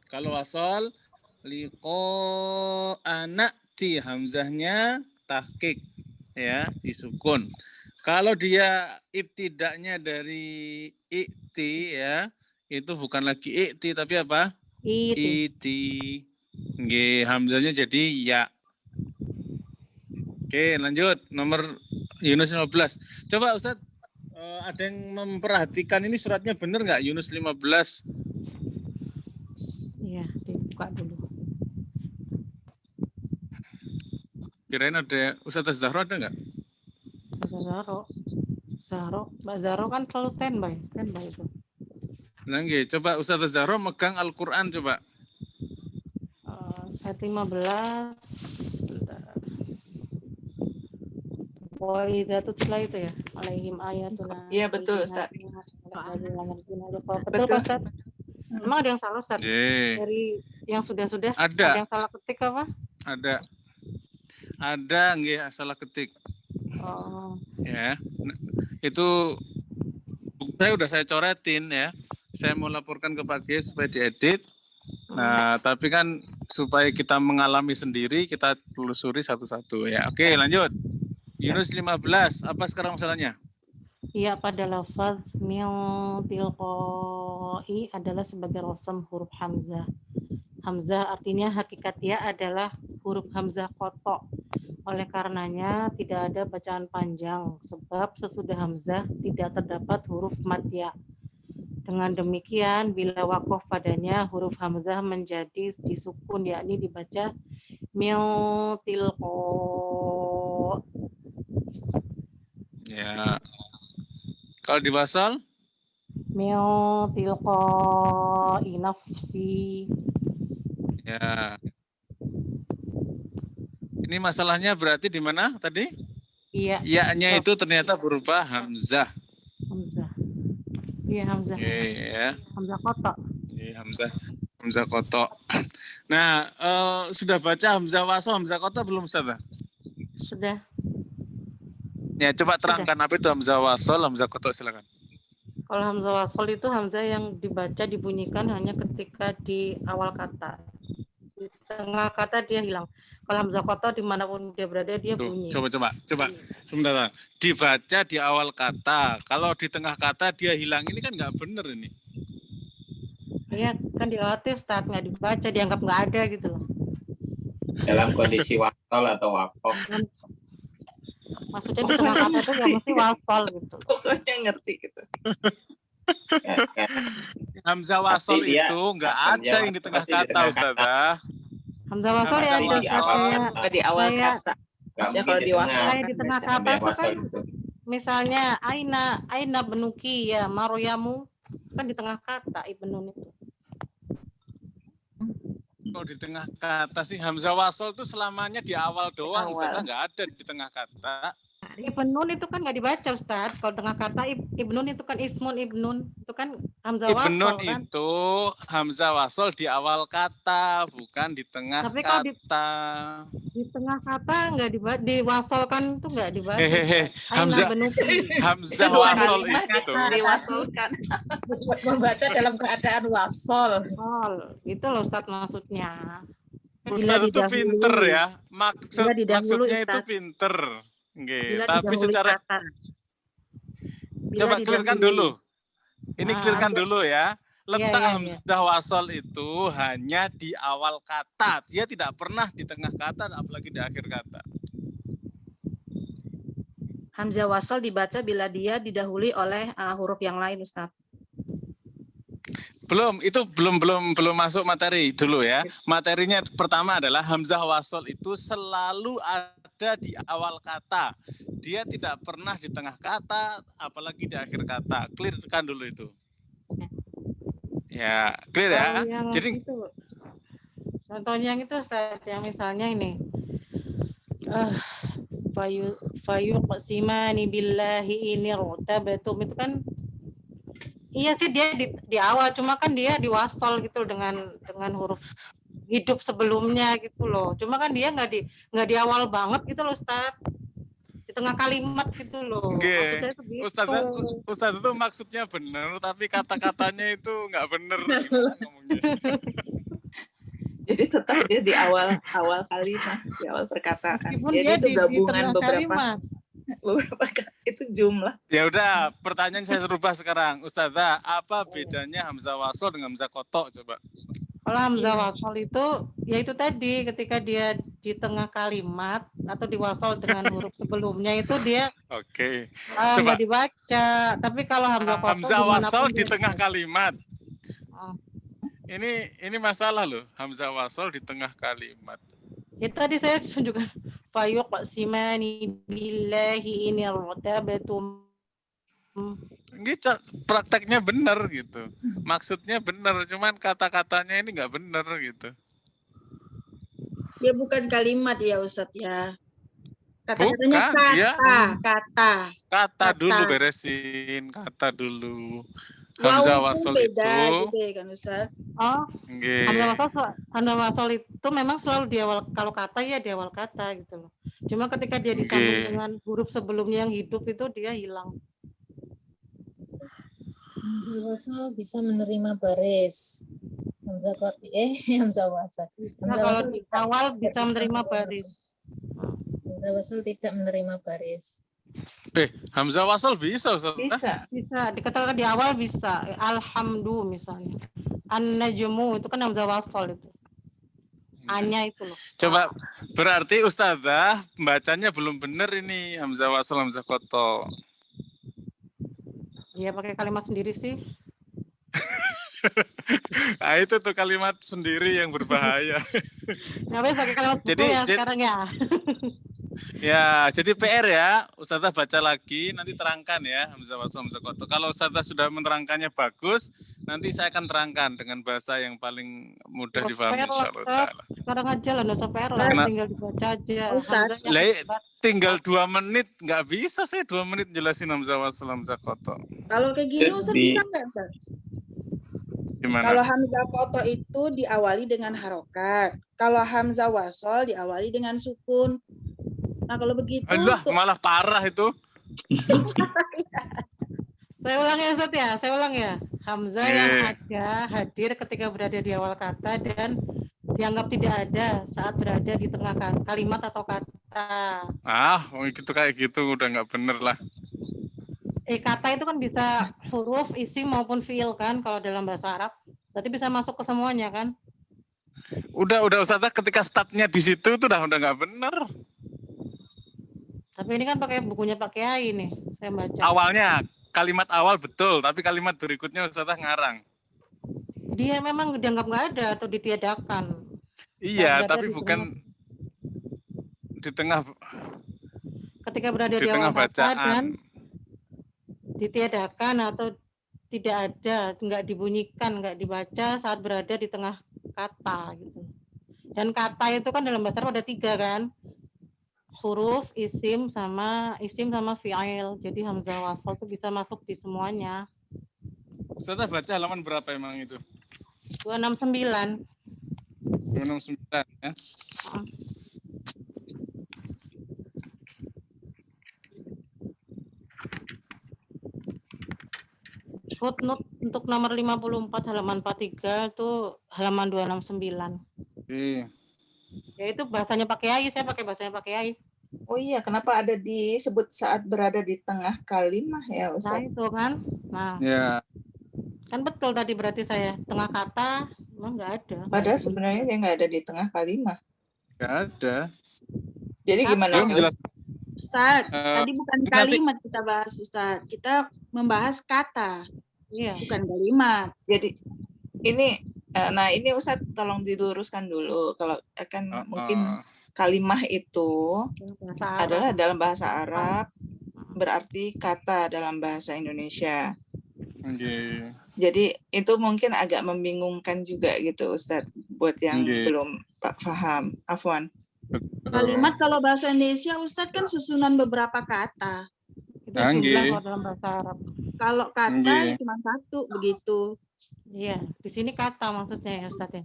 Kalau wasal liqa'ana ti hamzahnya tahqiq ya, disukun. Kalau dia ibtidaknya dari ikti ya, itu bukan lagi ikti tapi apa? Iti. Nggih, hamzahnya jadi ya. Oke, lanjut nomor Yunus 15. Coba Ustaz, ada yang memperhatikan ini suratnya benar nggak Yunus 15? Iya, dibuka dulu. Kirain ada Ustaz Zahro ada nggak? Mbak Zahro kan selalu standby itu. Nah, nggih, coba Ustaz Zahro megang Al-Qur'an coba. Ayat 15. Wa tutla itu ya, alaihim ayatuna. Iya betul Ustaz. Betul Ustaz. Emang ada yang salah Ustaz? Dari yang sudah-sudah ada yang salah ketik apa? Ada nggih salah ketik. Oh. Ya. Itu saya coretin ya. Saya mau laporkan ke Pak G supaya diedit. Nah, tapi kan supaya kita mengalami sendiri, kita telusuri satu-satu ya. Oke, lanjut. Yunus 15, apa sekarang masalahnya? Iya, pada lafaz min tilqai adalah sebagai rosam huruf hamzah. Hamzah artinya hakikatnya adalah huruf hamzah kotok. Oleh karenanya tidak ada bacaan panjang, sebab sesudah hamzah tidak terdapat huruf matya. Dengan demikian, bila wakof padanya, huruf hamzah menjadi disukun, yakni dibaca min tilqa. Ya. Kalau diwasal? Min tilqa nafsi. Ya. Ini masalahnya berarti di mana tadi? Iya. Ya-nya itu ternyata berupa hamzah. Hamzah. Iya, hamzah. Ya. Hamzah kotok. Iya, hamzah kotok. Nah, sudah baca hamzah wasal, hamzah kotok belum Ustaz? Sudah. Ya, coba terangkan apa itu hamzah wasal, hamzah kotok silakan. Kalau hamzah wasal itu hamzah yang dibaca dibunyikan hanya ketika di awal kata. Di tengah kata dia hilang. Kalau hamzah kotok dimanapun dia berada dia bunyi. Coba. Sebentar. Dibaca di awal kata. Kalau di tengah kata dia hilang, ini kan nggak benar ini. Iya, kan dilatih Ustaz, nggak dibaca, dianggap nggak ada gitu loh. Dalam kondisi wasal atau wakof. Maksudnya di tengah kata itu ya mesti wasal gitu. Pokoknya ngerti gitu. Hamzah wasal itu nggak ada yang di tengah kata Ustaz. Hamzah wasal ya di awal kata. Maksudnya kalau di wasal di tengah kata itu kan misalnya aina benuki ya maroyamu kan di tengah kata ibnun itu. Kalau di tengah kata sih hamzah wasal itu selamanya di awal doang, Ustaz, nggak ada di tengah kata. Ibnun itu kan nggak dibaca Ustaz. Kalau tengah kata ibnun itu kan ismun ibnun itu kan hamzah wasal. Ibnun kan? Itu hamzah wasal di awal kata, bukan di tengah kata. Di tengah kata nggak diwasalkan itu nggak dibaca. Hamzah wasal itu diwasalkan. Membaca dalam keadaan wasal. Itu loh Ustaz maksudnya. Ustaz itu pinter ya. Maksudnya itu pinter. Nggih, tapi secara coba clearkan dulu. Ini clearkan dulu ya. Letak hamzah wasal itu hanya di awal kata. Dia tidak pernah di tengah kata apalagi di akhir kata. Hamzah wasal dibaca bila dia didahului oleh huruf yang lain, Ustaz. Belum masuk materi dulu ya. Materinya pertama adalah hamzah wasal itu selalu ada di awal kata. Dia tidak pernah di tengah kata, apalagi di akhir kata. Clearkan dulu itu. Ya, clear ya. Jadi Contohnya yang itu Ustaz, yang misalnya ini. Fayu qasimani billahi ini rotabatum itu kan iya sih dia di awal, cuma kan dia diwasol gitu dengan huruf hidup sebelumnya gitu loh. Cuma kan dia nggak di awal banget gitu loh Ustaz. Di tengah kalimat gitu loh. Maksud saya itu gitu. Ustaz itu maksudnya benar, tapi kata-katanya itu nggak benar. Gimana ngomongnya? Jadi tetap dia di awal kalimat, di awal perkataan. Meskipun Jadi dia itu gabungan di beberapa itu jumlah. Ya udah, pertanyaan saya rubah sekarang. Ustazah, apa bedanya hamzah wasol dengan hamzah kotok coba? Kalau hamzah wasol itu ya itu tadi ketika dia di tengah kalimat atau diwasol dengan huruf sebelumnya itu dia coba nggak dibaca. Tapi kalau hamzah kotok hamzah wasol di tengah kalimat. Ini masalah loh, hamzah wasol di tengah kalimat. Ya tadi saya tunjukkan fayuq simani billahi ini rotabatum. Gitu, prakteknya benar gitu. Maksudnya benar, cuman kata-katanya ini nggak benar gitu. Dia bukan kalimat ya Ustadz ya. Kata-katanya kata dulu beresin, kata dulu. Hamzah wasol beda, itu gitu ya kan Ustaz? Hamzah wasol itu memang selalu di awal, kalau kata ya di awal kata gitu loh. Cuma ketika dia disambung dengan huruf sebelumnya yang hidup itu dia hilang. Hamzah wasol bisa menerima baris. Hamzah wasol. Nah, kalau di awal bisa menerima baris. Hamzah wasol tidak menerima baris. Hamzah wasol bisa Ustaz? Bisa. Dikatakan di awal bisa. Alhamdu misalnya. An-najmu itu kan hamzah wasol itu. A-nya itu loh. Coba berarti Ustazah bacanya belum benar ini hamzah wasol hamzah kotok. Iya pakai kalimat sendiri sih. Nah, itu tuh kalimat sendiri yang berbahaya. Ngapain pakai kalimat buku ya sekarang ya? Ya, jadi PR ya, Ustazah baca lagi, nanti terangkan ya hamzah wasol hamzah kotok. Kalau Ustazah sudah menerangkannya bagus, nanti saya akan terangkan dengan bahasa yang paling mudah difahami insyaallah. Sekarang aja lah, nggak usah PR lah, tinggal dibaca aja. Tinggal 2 menit, nggak bisa saya 2 menit jelasin hamzah wasol hamzah kotok. Kalau kayak gini Ustaz bisa nggak Ustaz? Gimana? Kalau hamzah kotok itu diawali dengan harokat. Kalau hamzah wasol diawali dengan sukun. Nah kalau begitu malah parah itu. Saya ulang ya Ustaz ya, saya ulang ya. Hamzah yang ada hadir ketika berada di awal kata dan dianggap tidak ada saat berada di tengah kalimat atau kata. Gitu kayak gitu udah nggak bener lah. Kata itu kan bisa huruf, isim maupun fiil kan kalau dalam bahasa Arab. Berarti bisa masuk ke semuanya kan? Udah Ustazah ketika startnya di situ itu udah nggak bener. Tapi ini kan pakai bukunya Pak Kiai nih, saya baca. Awalnya kalimat awal betul, tapi kalimat berikutnya Ustazah ngarang. Dia memang dianggap nggak ada atau ditiadakan. Iya, tapi bukan di tengah. Ketika berada di awal kata dan ditiadakan atau tidak ada, nggak dibunyikan, nggak dibaca saat berada di tengah kata gitu. Dan kata itu kan dalam bahasa Arab ada 3 kan? Huruf, isim sama fi'il. Jadi hamzah wasol itu bisa masuk di semuanya. Ustazah baca halaman berapa emang itu? 269. 269 ya. Footnote untuk nomor 54 halaman 43 itu halaman 269. Ya itu bahasanya Pak Kiai, saya pakai bahasanya Pak Kiai. Oh iya, kenapa ada disebut saat berada di tengah kalimat ya Ustaz? Nah itu kan. Nah. Ya. Kan betul tadi berarti saya tengah kata nggak ada. Padahal sebenarnya dia nggak ada di tengah kalimat. Nggak ada. Jadi gimana Ustaz? Tadi bukan kalimat kita bahas Ustaz. Kita membahas kata. Iya. Bukan kalimat. Jadi ini Ustaz tolong diluruskan dulu. Kalau akan mungkin kalimah itu adalah dalam bahasa Arab berarti kata dalam bahasa Indonesia. Okay. Jadi itu mungkin agak membingungkan juga gitu Ustadz. buat yang belum paham. Afwan. Kalimat kalau bahasa Indonesia Ustadz kan susunan beberapa kata. Itu jumlah kalau dalam bahasa Arab. Kalau kata cuma satu begitu. Iya, di sini kata maksudnya ya Ustadz ya.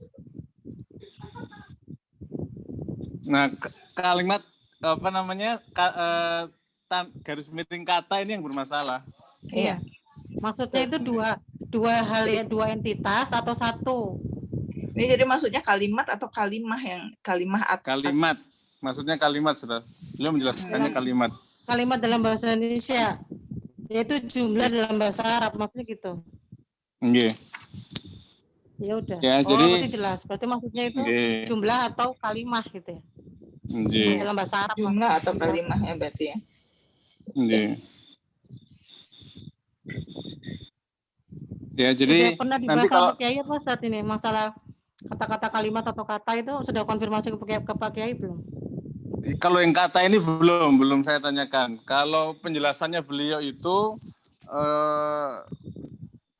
Nah, kalimat apa namanya garis miring kata ini yang bermasalah. Iya. Maksudnya itu dua hal ya, dua entitas atau satu. Ini jadi maksudnya kalimat atau kalimah kalimat. Maksudnya kalimat, Saudara. Beliau menjelaskannya kalimat. Kalimat dalam bahasa Indonesia yaitu jumlah dalam bahasa Arab maksudnya gitu. Nggih. Ya udah. Ya, jadi berarti jelas. Berarti maksudnya itu jumlah atau kalimah gitu ya. Dalam bahasa Arab. Jumlah atau kalimah ya berarti ya. Ya, jadi sudah pernah dibahas sama Kiai apa saat ini masalah kata-kata kalimat atau kata itu sudah konfirmasi ke Pak Kiai belum? Kalau yang kata ini belum saya tanyakan. Kalau penjelasannya beliau itu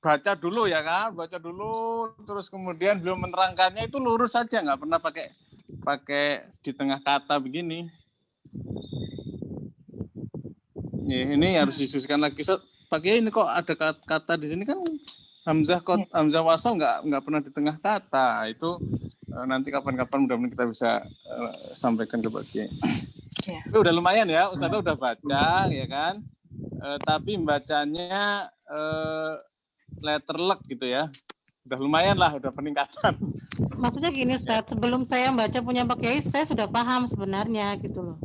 baca dulu ya kan, baca dulu terus kemudian beliau menerangkannya itu lurus saja, nggak pernah pakai di tengah kata begini. Ini harus didiskusikan lagi. Pak Kiai ini kok ada kata di sini kan Hamzah wasal nggak pernah di tengah kata. Itu nanti kapan-kapan mudah-mudahan kita bisa sampaikan ke Pak Kiai. Itu udah lumayan ya, Ustazah udah baca ya kan. Tapi bacanya letterlek gitu ya. Udah lumayan lah, udah peningkatan. Maksudnya gini Ustaz, sebelum saya baca punya Pak Kiai, saya sudah paham sebenarnya gitu loh.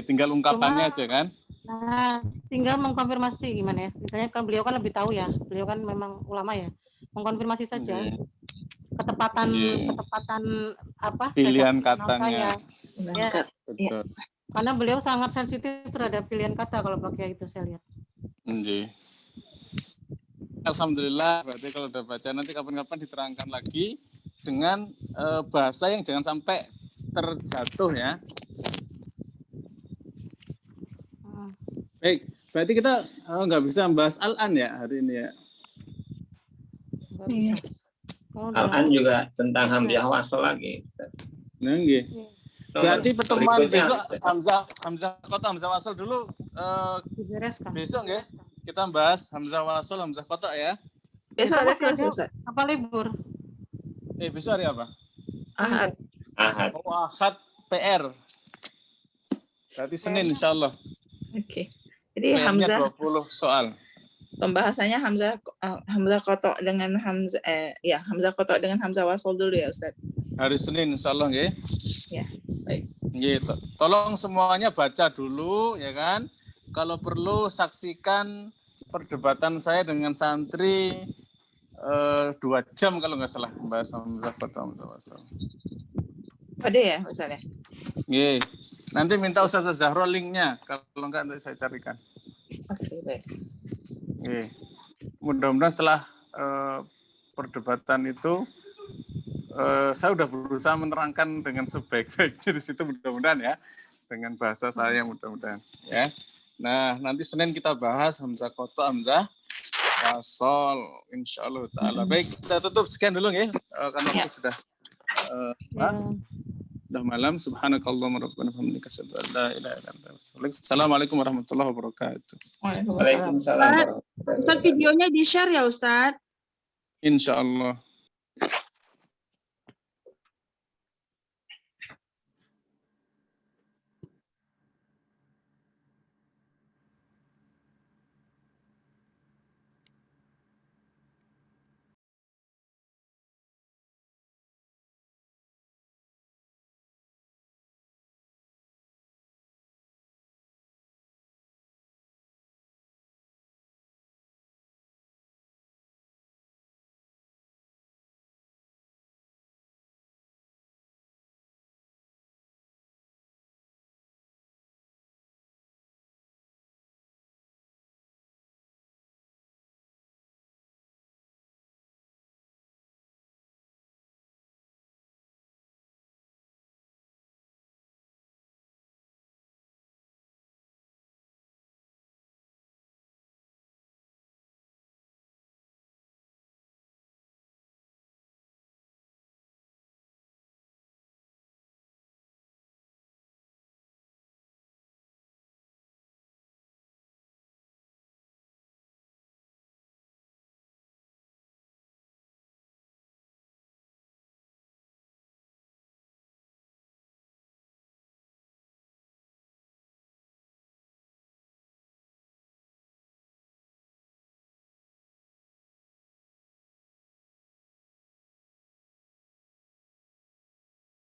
Tinggal ungkapannya aja kan. Nah, tinggal mengkonfirmasi gimana ya. Misalnya kan beliau kan lebih tahu ya. Beliau kan memang ulama ya. Mengkonfirmasi saja. Ketepatan apa? Pilihan katanya. Ya. Karena beliau sangat sensitif terhadap pilihan kata kalau Pak Kiai itu saya lihat. Alhamdulillah, berarti kalau udah baca nanti kapan-kapan diterangkan lagi dengan bahasa yang jangan sampai terjatuh ya. Baik, berarti kita nggak bisa membahas Al-An ya hari ini ya. Al-An juga tentang Hamzah wasal lagi. Berarti pertemuan besok Hamzah Qata Hamzah wasal dulu besok ya. Kita bahas Hamzah wasal Hamzah Qata ya. Besok ada kelas apa libur? Besok hari apa? Ahad. Ahad PR. Berarti Senin insyaallah. Oke. Jadi Hamzah 20 soal. Pembahasannya Hamzah Qata dengan Hamzah Qata dengan Hamzah wasal dulu ya Ustaz. Hari Senin insyaallah nggih. Ya, baik. Gitu. Tolong semuanya baca dulu ya kan. Kalau perlu saksikan perdebatan saya dengan santri 2 jam kalau nggak salah membahas Hamzah Qata Hamzah wasal. Ada ya Ustaz ya? Nggih. Nanti minta Ustazah Zahra linknya. Kalau enggak nanti saya carikan. Oke, baik. Nggih. Mudah-mudahan setelah perdebatan itu saya udah berusaha menerangkan dengan sebaik-baiknya di situ mudah-mudahan ya. Dengan bahasa saya mudah-mudahan ya. Nah, nanti Senin kita bahas Hamzah Qata Hamzah wasal insyaallah taala. Baik, kita tutup sekian dulu ya. Karena waktu sudah malam. Subhanakallahumma rabbana hamdika asyhadu an la ilaha illa anta astaghfiruka. Assalamualaikum warahmatullahi wabarakatuh. Waalaikumsalam. Ustaz, videonya di-share ya Ustaz? Insyaallah.